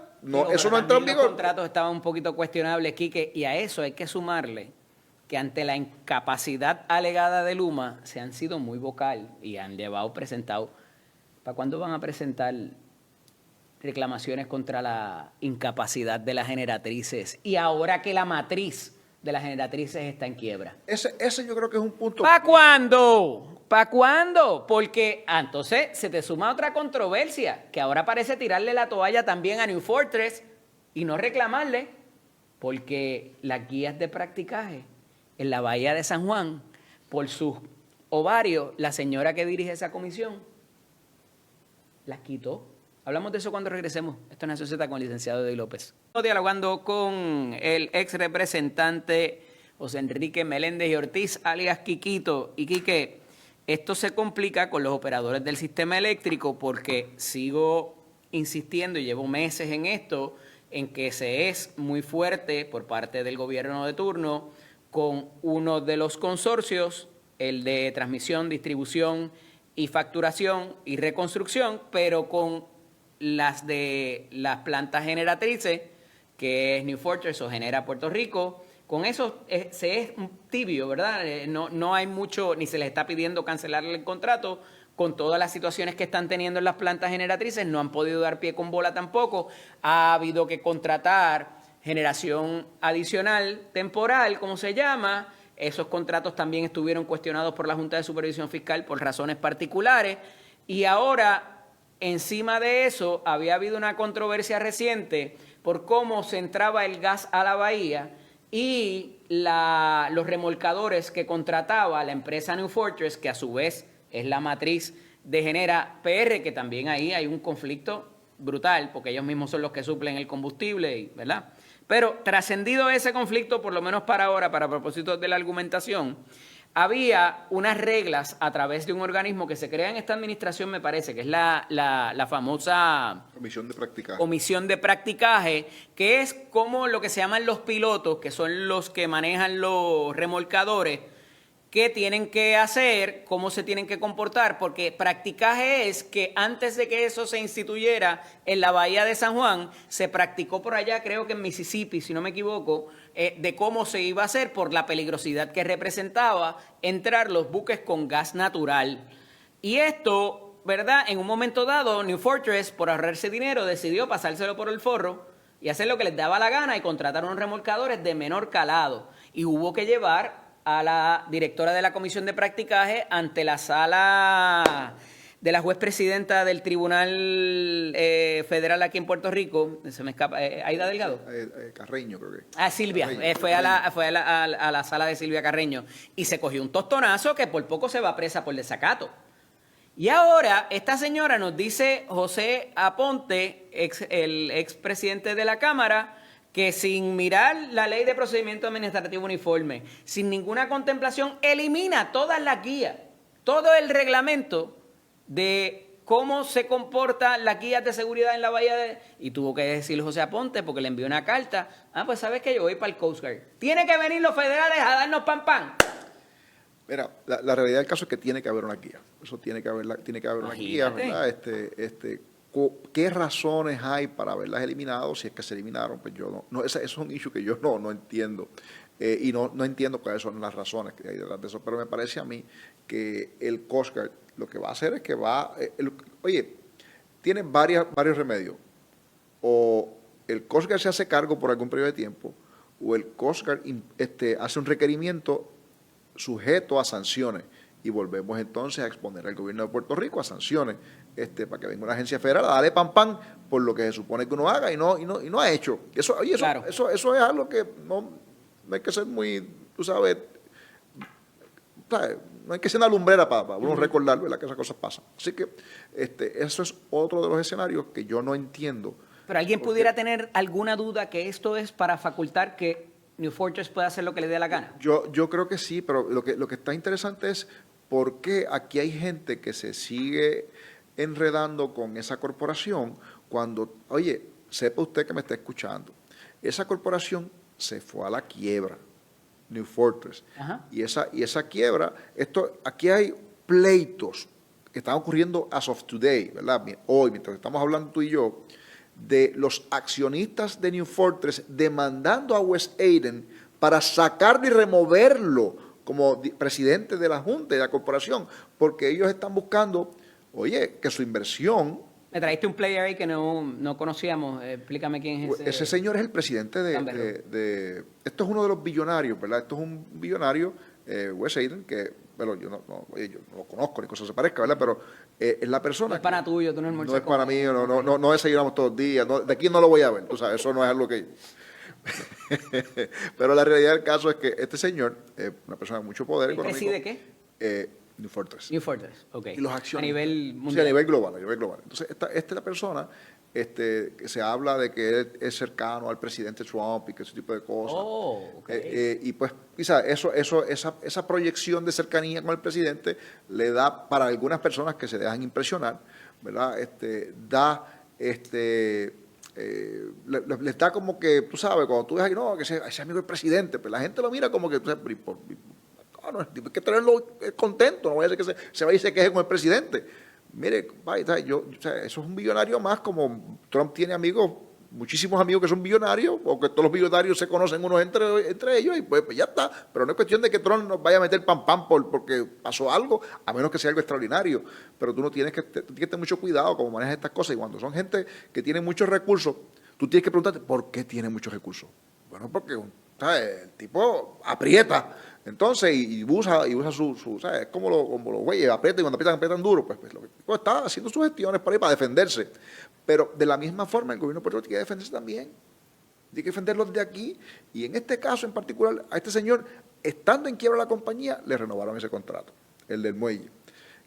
eso no entró en vigor. Los contratos estaban un poquito cuestionables, Quique, y a eso hay que sumarle que ante la incapacidad alegada de Luma se han sido muy vocal y han presentado ¿Para cuándo van a presentar reclamaciones contra la incapacidad de las generatrices? Y ahora que la matriz de las generatrices está en quiebra. Ese yo creo que es un punto. ¿Para cuándo? ¿Para cuándo? Porque entonces se te suma otra controversia, que ahora parece tirarle la toalla también a New Fortress y no reclamarle, porque las guías de practicaje en la Bahía de San Juan, por sus ovarios, la señora que dirige esa comisión las quitó. Hablamos de eso cuando regresemos. Esto es Nación Z con el licenciado Eddie López. Estoy dialogando con el ex representante José Enrique Meléndez y Ortiz, alias Quiquito. Y Quique, esto se complica con los operadores del sistema eléctrico porque sigo insistiendo y llevo meses en esto, en que se es muy fuerte por parte del gobierno de turno con uno de los consorcios, el de transmisión, distribución y facturación y reconstrucción, pero con las de las plantas generatrices, que es New Fortress o Genera Puerto Rico. Con eso se es tibio, ¿verdad? No hay mucho, ni se les está pidiendo cancelarle el contrato. Con todas las situaciones que están teniendo en las plantas generatrices, no han podido dar pie con bola tampoco. Ha habido que contratar generación adicional temporal, como se llama. Esos contratos también estuvieron cuestionados por la Junta de Supervisión Fiscal por razones particulares. Y ahora, encima de eso, había habido una controversia reciente por cómo se entraba el gas a la bahía y los remolcadores que contrataba la empresa New Fortress, que a su vez es la matriz de Genera PR, que también ahí hay un conflicto brutal, porque ellos mismos son los que suplen el combustible, ¿verdad? Pero trascendido ese conflicto, por lo menos para ahora, para propósitos de la argumentación, había unas reglas a través de un organismo que se crea en esta administración, me parece, que es la famosa Comisión de Practicaje, que es como lo que se llaman los pilotos, que son los que manejan los remolcadores, qué tienen que hacer, cómo se tienen que comportar, porque practicaje es que antes de que eso se instituyera en la Bahía de San Juan, se practicó por allá, creo que en Mississippi, si no me equivoco, de cómo se iba a hacer por la peligrosidad que representaba entrar los buques con gas natural. Y esto, ¿verdad? En un momento dado, New Fortress, por ahorrarse dinero, decidió pasárselo por el forro y hacer lo que les daba la gana y contratar unos remolcadores de menor calado. Y hubo que llevar a la directora de la Comisión de Practicaje ante la sala de la juez presidenta del Tribunal Federal aquí en Puerto Rico, se me escapa, Aida Delgado. Carreño, creo que. Silvia, Carreño, fue a la sala de Silvia Carreño y se cogió un tostonazo que por poco se va presa por desacato. Y ahora esta señora nos dice, José Aponte, el expresidente de la Cámara, que sin mirar la ley de procedimiento administrativo uniforme, sin ninguna contemplación, elimina todas las guías, todo el reglamento de cómo se comportan las guías de seguridad en la bahía de... Y tuvo que decir José Aponte porque le envió una carta. Pues sabes que yo voy para el Coast Guard. Tiene que venir los federales a darnos pan. Mira, la realidad del caso es que tiene que haber una guía. Eso tiene que haber una guía, ¿verdad? ¿Qué razones hay para haberlas eliminado? Si es que se eliminaron, pues yo no eso es un issue que yo no entiendo. Y no entiendo cuáles son las razones que hay detrás de eso. Pero me parece a mí que el Coast Guard lo que va a hacer es que tiene varios remedios. O el Coast Guard se hace cargo por algún periodo de tiempo, o el Coast Guard hace un requerimiento sujeto a sanciones. Y volvemos entonces a exponer al gobierno de Puerto Rico a sanciones para que venga una agencia federal a darle pan por lo que se supone que uno haga y no ha hecho. Claro. Eso es algo que no hay que ser muy, tú sabes, no hay que ser una lumbrera para uno recordar, ¿verdad?, que esas cosas pasan. Así que eso es otro de los escenarios que yo no entiendo. Pero alguien pudiera tener alguna duda que esto es para facultar que New Fortress pueda hacer lo que le dé la gana. Yo creo que sí, pero lo que está interesante es por qué aquí hay gente que se sigue enredando con esa corporación cuando, oye, sepa usted que me está escuchando, esa corporación se fue a la quiebra, New Fortress. Ajá. Y esa quiebra, aquí hay pleitos que están ocurriendo as of today, ¿verdad? Hoy, mientras estamos hablando tú y yo, de los accionistas de New Fortress demandando a Wes Aiden para sacarlo y removerlo como presidente de la Junta y de la corporación, porque ellos están buscando oye, que su inversión... Me trajiste un player ahí que no conocíamos. Explícame quién es ese. Ese señor es el presidente esto es uno de los billonarios, ¿verdad? Esto es un billonario, Wes Hayden, que, bueno, oye, yo no lo conozco ni cosa se parezca, ¿verdad? Pero es la persona... No es pana tuyo, tú no almuerzas. No es para mí, no desayunamos todos los días, de aquí no lo voy a ver, tú sabes, eso no es algo que... Pero la realidad del caso es que este señor es una persona de mucho poder económico. ¿Preside qué? New Fortress. New Fortress, ok. Y los acciones. A nivel Sí, mundial. a nivel global, a nivel global. Entonces, esta es la persona que se habla de que él es cercano al presidente Trump y que ese tipo de cosas. Oh, ok. Y pues, quizás esa proyección de cercanía con el presidente le da, para algunas personas que se dejan impresionar, ¿verdad? Les da como que, tú sabes, cuando tú ves que no, que ese amigo del presidente, pues la gente lo mira como que, tú sabes, no, hay que tenerlo contento, no vaya a ser que se vaya y se queje con el presidente. Mire, eso es un billonario más, como Trump tiene amigos, muchísimos amigos que son billonarios, o que todos los billonarios se conocen unos entre ellos, y pues ya está. Pero no es cuestión de que Trump nos vaya a meter pam porque pasó algo, a menos que sea algo extraordinario. Pero tú tienes que tener mucho cuidado cómo manejas estas cosas, y cuando son gente que tiene muchos recursos, tú tienes que preguntarte, ¿por qué tiene muchos recursos? Bueno, porque ¿sabes? El tipo aprieta. Entonces, y usa su ¿sabes? Es como los güeyes, apretan y cuando aprietan duro, pues lo que está haciendo sus gestiones por ahí para defenderse. Pero de la misma forma, el gobierno de Puerto Rico tiene que defenderse también. Tiene que defenderlos de aquí. Y en este caso en particular, a este señor, estando en quiebra la compañía, le renovaron ese contrato, el del muelle,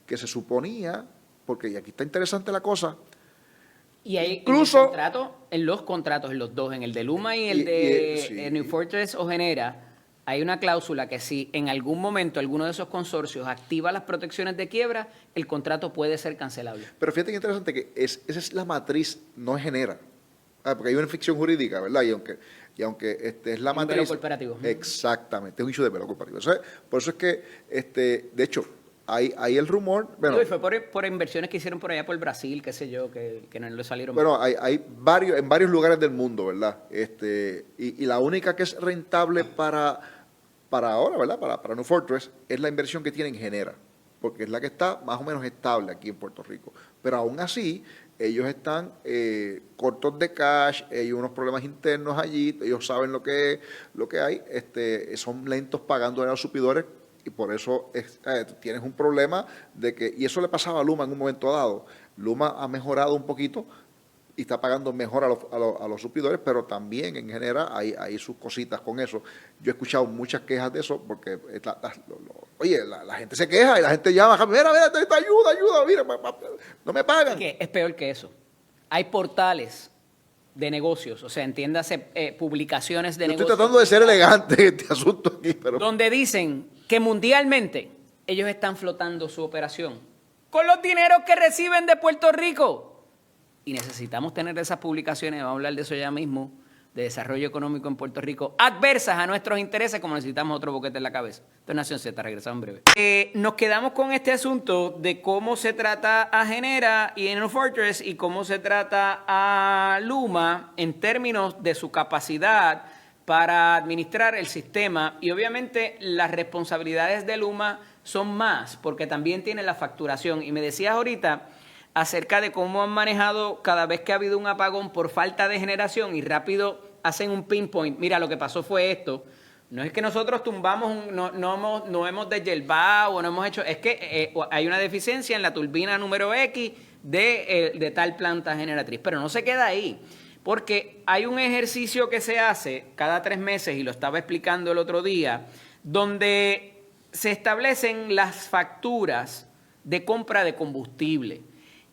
que se suponía, porque y aquí está interesante la cosa, Y hay incluso en los contratos, en los dos, en el de Luma y el de sí. New Fortress o Genera, hay una cláusula que si en algún momento alguno de esos consorcios activa las protecciones de quiebra, el contrato puede ser cancelable. Pero fíjate que interesante que esa es la matriz, no Genera. Porque hay una ficción jurídica, ¿verdad? Y aunque es la Un matriz... velo corporativo. Exactamente, es un issue de velo corporativo. Por eso es que, de hecho, hay el rumor... Bueno, Y fue por inversiones que hicieron por allá por Brasil, qué sé yo, que no le salieron. bueno, hay varios lugares del mundo, ¿verdad? Y la única que es rentable para ahora, ¿verdad? Para New Fortress, es la inversión que tienen Genera, porque es la que está más o menos estable aquí en Puerto Rico. Pero aún así, ellos están cortos de cash, hay unos problemas internos allí, ellos saben lo que hay, son lentos pagando a los supidores, y por eso tienes un problema de que, y eso le pasaba a Luma en un momento dado. Luma ha mejorado un poquito y está pagando mejor a los suplidores, pero también en general hay sus cositas con eso. Yo he escuchado muchas quejas de eso, porque la gente se queja y la gente llama, mira, ayuda, mira, no me pagan. Es peor que eso. Hay portales de negocios, o sea, entiéndase, publicaciones de Yo negocios. estoy tratando de ser elegante en este asunto aquí, pero... Donde dicen que mundialmente ellos están flotando su operación con los dineros que reciben de Puerto Rico. Y necesitamos tener esas publicaciones, vamos a hablar de eso ya mismo, de desarrollo económico en Puerto Rico, adversas a nuestros intereses, como necesitamos otro boquete en la cabeza. Esto es Nación Z, regresamos en breve. Nos quedamos con este asunto de cómo se trata a Genera y New Fortress y cómo se trata a Luma en términos de su capacidad para administrar el sistema, y obviamente las responsabilidades de Luma son más, porque también tiene la facturación. Y me decías ahorita acerca de cómo han manejado cada vez que ha habido un apagón por falta de generación y rápido hacen un pinpoint. Mira, lo que pasó fue esto. No es que nosotros tumbamos, no hemos deshiervado o no hemos hecho, es que hay una deficiencia en la turbina número X de tal planta generatriz, pero no se queda ahí. Porque hay un ejercicio que se hace cada 3 meses, y lo estaba explicando el otro día, donde se establecen las facturas de compra de combustible.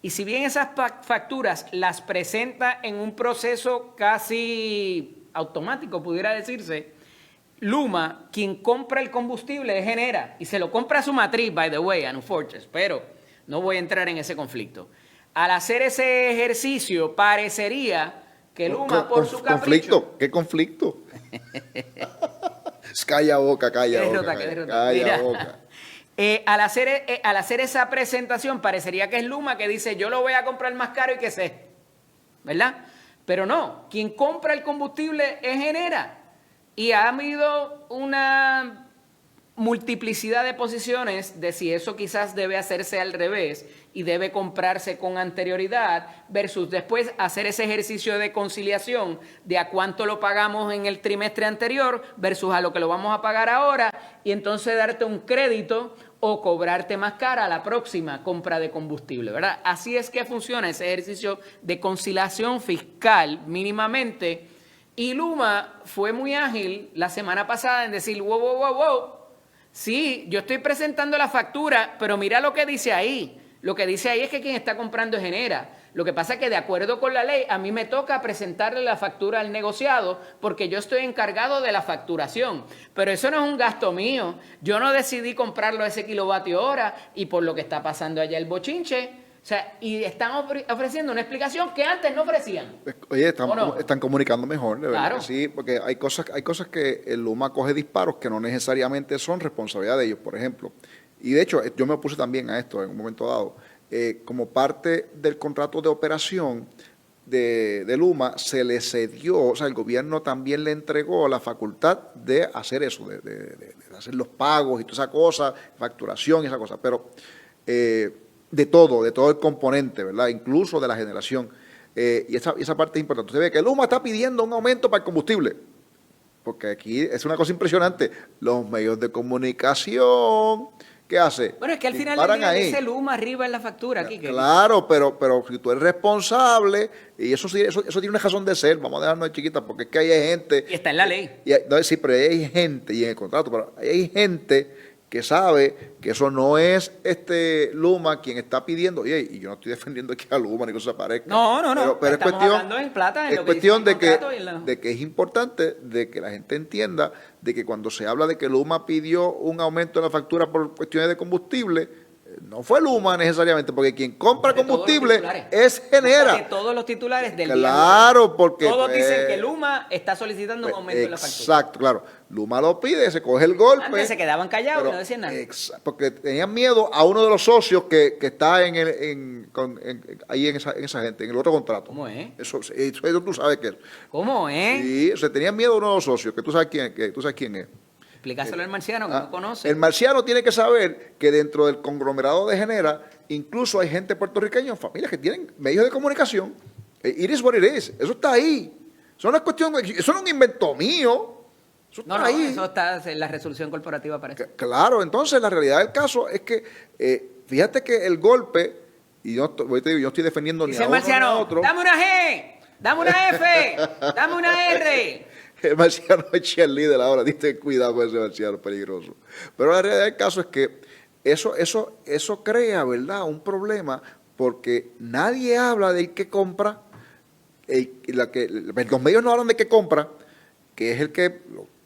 Y si bien esas facturas las presenta en un proceso casi automático, pudiera decirse, Luma, quien compra el combustible es Genera, y se lo compra a su matriz, by the way, a New Fortress, pero no voy a entrar en ese conflicto. Al hacer ese ejercicio, parecería que Luma, por su capricho... ¿Qué conflicto? Calla boca. Calla boca. Al hacer esa presentación, parecería que es Luma que dice, yo lo voy a comprar más caro y que sé, ¿verdad? Pero no, quien compra el combustible es Genera. Y ha habido una multiplicidad de posiciones de si eso quizás debe hacerse al revés, y debe comprarse con anterioridad, versus después hacer ese ejercicio de conciliación de a cuánto lo pagamos en el trimestre anterior versus a lo que lo vamos a pagar ahora, y entonces darte un crédito o cobrarte más cara a la próxima compra de combustible, ¿verdad? Así es que funciona ese ejercicio de conciliación fiscal mínimamente. Y Luma fue muy ágil la semana pasada en decir, wow. Sí, yo estoy presentando la factura, pero mira lo que dice ahí. Lo que dice ahí es que quien está comprando es Genera. Lo que pasa es que de acuerdo con la ley, a mí me toca presentarle la factura al negociado porque yo estoy encargado de la facturación. Pero eso no es un gasto mío. Yo no decidí comprarlo a ese kilovatio hora y por lo que está pasando allá el bochinche. O sea, y están ofreciendo una explicación que antes no ofrecían. Oye, están comunicando mejor, de verdad. Claro. Que sí, porque hay cosas que el Luma coge disparos que no necesariamente son responsabilidad de ellos, por ejemplo. Y de hecho, yo me opuse también a esto en un momento dado. Como parte del contrato de operación de Luma, se le cedió, o sea, el gobierno también le entregó la facultad de hacer eso, de hacer los pagos y toda esa cosa, facturación y esa cosa. Pero de todo el componente, ¿verdad? Incluso de la generación. Y esa parte es importante. Usted ve que Luma está pidiendo un aumento para el combustible. Porque aquí es una cosa impresionante. Los medios de comunicación, ¿qué hace? Bueno, es que al final del día dice Luma arriba en la factura. Aquí, claro, pero si tú eres responsable, y eso tiene una razón de ser, vamos a dejarnos de chiquita, porque es que hay gente... Y está en la ley. Sí, pero hay gente, y en el contrato, pero hay gente que sabe que eso no es Luma quien está pidiendo, oye, y yo no estoy defendiendo que a Luma ni que se aparezca. No. Pero estamos hablando en plata, en es lo que cuestión dice el de que es importante de que la gente entienda de que cuando se habla de que Luma pidió un aumento en la factura por cuestiones de combustible, no fue Luma necesariamente, porque quien compra combustible es Genera. De todos los titulares del Claro, día. porque... Todos dicen que Luma está solicitando un aumento en la factura. Exacto, claro. Luma lo pide, se coge el golpe. Antes se quedaban callados y no decían nada. Porque tenían miedo a uno de los socios que está ahí en esa gente, en el otro contrato. ¿Cómo es? Eso tú sabes que es. ¿Cómo es? Sí, o sea, tenían miedo a uno de los socios, que tú sabes quién es. Explícaselo al marciano que no conoce. El marciano tiene que saber que dentro del conglomerado de Genera, incluso hay gente puertorriqueña, familias que tienen medios de comunicación. It is what it is. Eso está ahí. Eso no es cuestión, eso no es un invento mío. Eso está ahí. Eso está en la resolución corporativa para eso. Claro, entonces la realidad del caso es que, fíjate que el golpe, y yo estoy defendiendo ni a uno ni a otro. Dame una G, dame una F, dame una R. El marciano es cheerleader ahora, diste cuidado con ese marciano peligroso. Pero la realidad del caso es que eso crea, ¿verdad?, un problema, porque nadie habla del que compra, los medios no hablan de que compra, que es el que,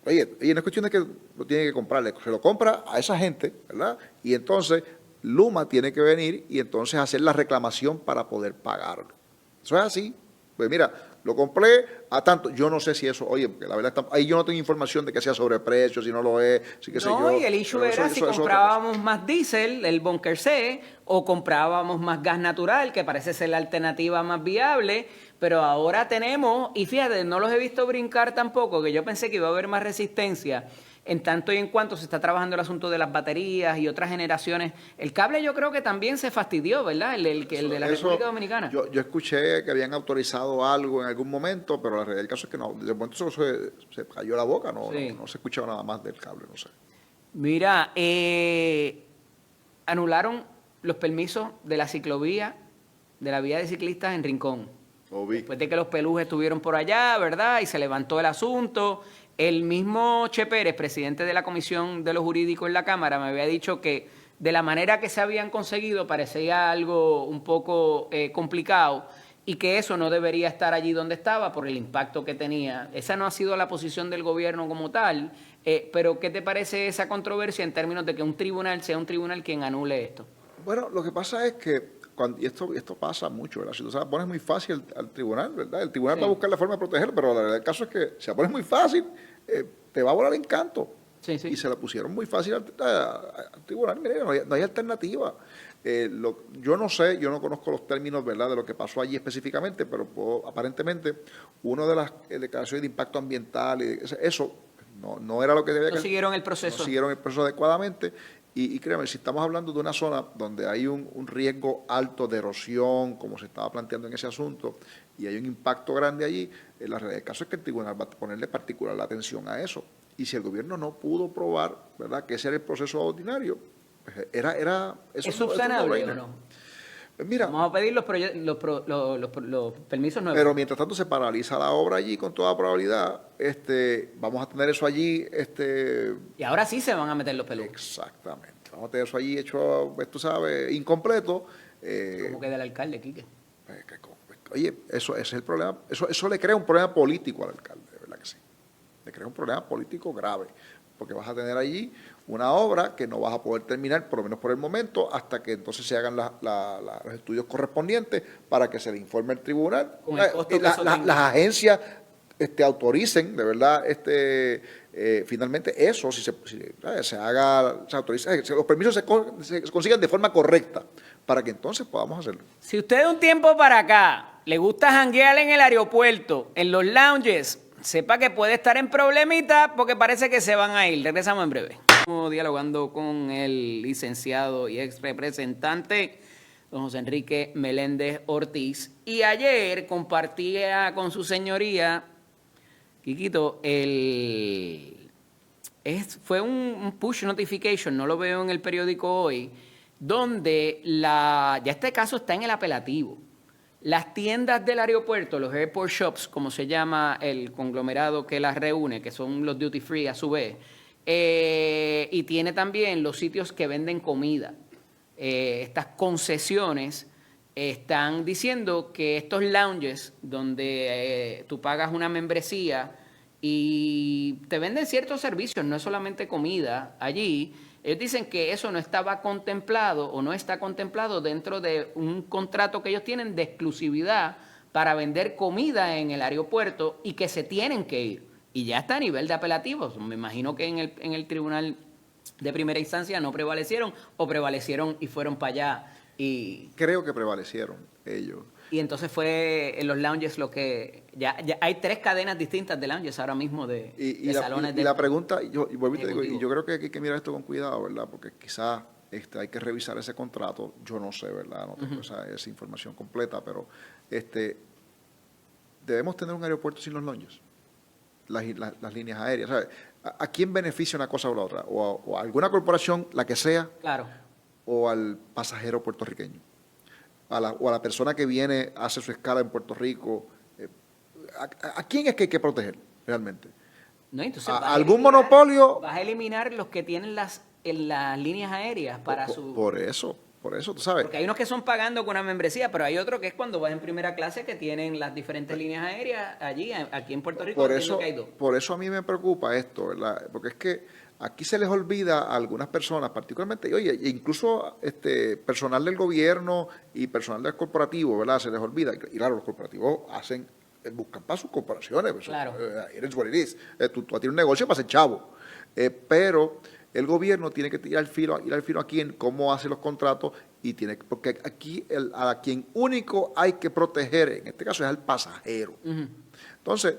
oye, no es cuestión de que lo tiene que comprar, se lo compra a esa gente, ¿verdad? Y entonces Luma tiene que venir y entonces hacer la reclamación para poder pagarlo. Eso es así. Pues mira, lo compré a tanto. Yo no sé si eso, oye, porque la verdad, ahí yo no tengo información de que sea sobreprecio, si no lo es, sí que sé yo. Y el issue era si comprábamos más diésel, el bunker C, o comprábamos más gas natural, que parece ser la alternativa más viable, pero ahora tenemos, y fíjate, no los he visto brincar tampoco, que yo pensé que iba a haber más resistencia, en tanto y en cuanto se está trabajando el asunto de las baterías y otras generaciones. El cable yo creo que también se fastidió, ¿verdad? El de la República Dominicana. Yo escuché que habían autorizado algo en algún momento, pero la realidad del caso es que no. De momento se cayó la boca, no se escuchaba nada más del cable, no sé. Mira, anularon los permisos de la ciclovía, de la vía de ciclistas en Rincón. Después de que los pelús estuvieron por allá, ¿verdad? Y se levantó el asunto. El mismo Che Pérez, presidente de la Comisión de lo Jurídico en la Cámara, me había dicho que de la manera que se habían conseguido parecía algo un poco complicado y que eso no debería estar allí donde estaba por el impacto que tenía. Esa no ha sido la posición del gobierno como tal, pero ¿qué te parece esa controversia en términos de que un tribunal sea un tribunal quien anule esto? Bueno, lo que pasa es que y esto pasa mucho, ¿verdad? Si tú se la pones muy fácil al tribunal, ¿verdad? El tribunal va a buscar la forma de protegerlo, pero la realidad del caso es que si la pones muy fácil, te va a volar en canto. Sí. Y se la pusieron muy fácil al tribunal. Mire, no hay alternativa. Yo no sé, yo no conozco los términos, ¿verdad?, de lo que pasó allí específicamente, pero aparentemente una de las declaraciones de impacto ambiental, eso no era lo que debía No siguieron el proceso. No siguieron el proceso adecuadamente. Y créeme, si estamos hablando de una zona donde hay un riesgo alto de erosión, como se estaba planteando en ese asunto, y hay un impacto grande allí, la realidad del caso es que el tribunal va a ponerle particular atención a eso. Y si el gobierno no pudo probar, ¿verdad?, que ese era el proceso ordinario, pues ¿Es subsanable o no? Pues mira, vamos a pedir los permisos nuevos. pero mientras tanto se paraliza la obra allí con toda probabilidad. Vamos a tener eso allí. Y ahora sí se van a meter los pelucos. Exactamente. Vamos a tener eso allí hecho, pues, tú sabes, incompleto. ¿Cómo queda el alcalde, Quique? Oye, ese es el problema. Eso le crea un problema político al alcalde, de verdad que sí. Le crea un problema político grave, porque vas a tener allí una obra que no vas a poder terminar, por lo menos por el momento, hasta que entonces se hagan los estudios correspondientes para que se le informe al tribunal. Con el costo que eso tenga. Las agencias autoricen, de verdad, finalmente eso, si se haga, se autoriza, los permisos se consigan de forma correcta, para que entonces podamos hacerlo. Si usted de un tiempo para acá le gusta janguear en el aeropuerto, en los lounges, sepa que puede estar en problemita porque parece que se van a ir. Regresamos en breve. Estamos dialogando con el licenciado y ex representante don José Enrique Meléndez Ortiz. Y ayer compartía con su señoría, Quiquito, fue un push notification, no lo veo en el periódico hoy, donde ya este caso está en el apelativo. Las tiendas del aeropuerto, los airport shops, como se llama el conglomerado que las reúne, que son los duty free a su vez, y tiene también los sitios que venden comida. Estas concesiones están diciendo que estos lounges donde tú pagas una membresía y te venden ciertos servicios, no es solamente comida allí, ellos dicen que eso no estaba contemplado o no está contemplado dentro de un contrato que ellos tienen de exclusividad para vender comida en el aeropuerto y que se tienen que ir. Y ya está a nivel de apelativos. Me imagino que en el tribunal de primera instancia no prevalecieron o prevalecieron y fueron para allá. Creo que prevalecieron ellos. Y entonces fue en los lounges lo que... Ya hay 3 cadenas distintas de lounges ahora mismo de salones. Y la pregunta, yo creo que hay que mirar esto con cuidado, ¿verdad? Porque quizás hay que revisar ese contrato. Yo no sé, ¿verdad? No tengo esa información completa, pero debemos tener un aeropuerto sin los lounges, las líneas aéreas, ¿sabes? ¿A quién beneficia una cosa o la otra? O a alguna corporación, la que sea, claro, o al pasajero puertorriqueño. O a la persona que viene, hace su escala en Puerto Rico. ¿A quién es que hay que proteger realmente? No, entonces ¿algún monopolio? Vas a eliminar los que tienen las líneas aéreas para su... Por eso, tú sabes. Porque hay unos que son pagando con una membresía, pero hay otros que es cuando vas en primera clase que tienen las diferentes líneas aéreas allí, aquí en Puerto Rico. Por eso a mí me preocupa esto, ¿verdad? Porque es que aquí se les olvida a algunas personas, particularmente, oye, incluso personal del gobierno y personal del corporativo, ¿verdad? Se les olvida. Y claro, los corporativos buscan para sus corporaciones. Claro. Eres what it is. Tú tienes un negocio para ser chavo. Pero el gobierno tiene que ir al filo aquí en cómo hace los contratos porque aquí a quien único hay que proteger, en este caso, es al pasajero. Entonces,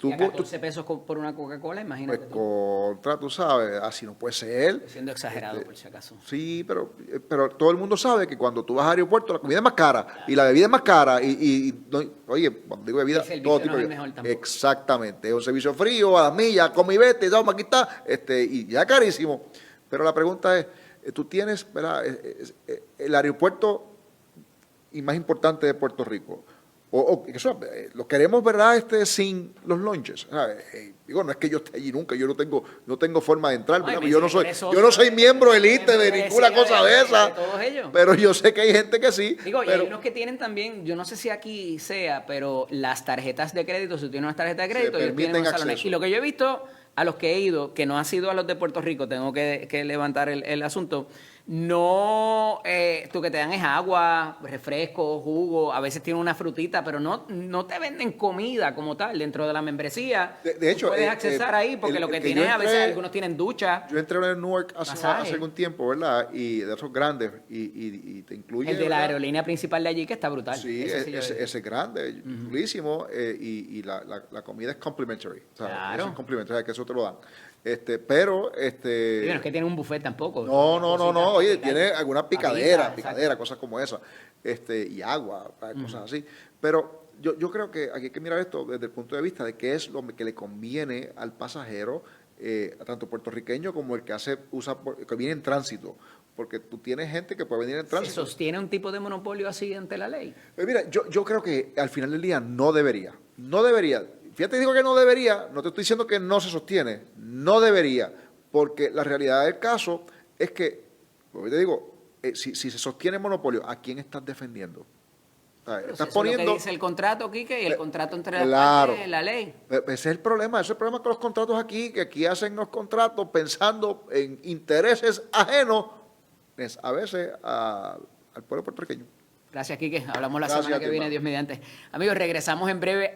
y a 14 pesos por una Coca-Cola, imagínate. Pues tú sabes, así no puede ser. Estoy siendo exagerado, por si acaso. Sí, pero todo el mundo sabe que cuando tú vas al aeropuerto la comida es más cara y la bebida es más cara oye, cuando digo bebida, todo tipo de bebida. Exactamente, es un servicio frío, a las millas, come y vete, vamos, aquí está, y ya carísimo. Pero la pregunta es, tú tienes, ¿verdad? El aeropuerto y más importante de Puerto Rico. Lo queremos, ¿verdad? Sin los lounges. Digo, no es que yo esté allí nunca, yo no tengo forma de entrar, yo no soy miembro élite de ninguna cosa de esa. Pero yo sé que hay gente que sí. Y hay unos que tienen también, yo no sé si aquí sea, pero las tarjetas de crédito, si tú tienes unas tarjetas de crédito, ellos tienen unos salones. Y lo que yo he visto a los que he ido, que no ha sido a los de Puerto Rico, tengo que levantar el asunto, no, tú que te dan es agua, refresco, jugo, a veces tienen una frutita, pero no te venden comida como tal dentro de la membresía. De hecho, tú puedes accesar ahí porque lo que tienes, a veces algunos tienen ducha. Yo entré en Newark hace Masaje. algún tiempo, ¿verdad? Y de esos grandes, y te incluye... El de la ¿verdad? aerolínea principal de allí, que está brutal. Sí, Ese yo- ese es grande, chulísimo, y la comida es complimentary. O sea, Claro. eso es complimentary, o sea, que eso te lo dan. Pero, Sí, bueno, es que tiene un buffet tampoco. no, Cositas, oye, cositas. tiene alguna Papitas, picadera, cosas como esa, y agua, cosas así. Pero yo creo que aquí hay que mirar esto desde el punto de vista de qué es lo que le conviene al pasajero, tanto puertorriqueño como el que que viene en tránsito, porque tú tienes gente que puede venir en ¿Se tránsito. sostiene un tipo de monopolio así ante la ley? Mira, yo creo que al final del día no debería. No debería. Fíjate, digo que no debería, no te estoy diciendo que no se sostiene, no debería, porque la realidad del caso es que, como te digo, si se sostiene el monopolio, ¿a quién estás defendiendo? O sea, Pero si estás eso es lo poniendo... que dice el contrato, Quique, y el contrato entre las Claro. partes, la ley. Ese es el problema, con los contratos aquí, que aquí hacen los contratos pensando en intereses ajenos, a veces al pueblo puertorriqueño. Gracias, Quique. Hablamos la Gracias semana a que ti, viene, hermano. Dios mediante. Amigos, regresamos en breve.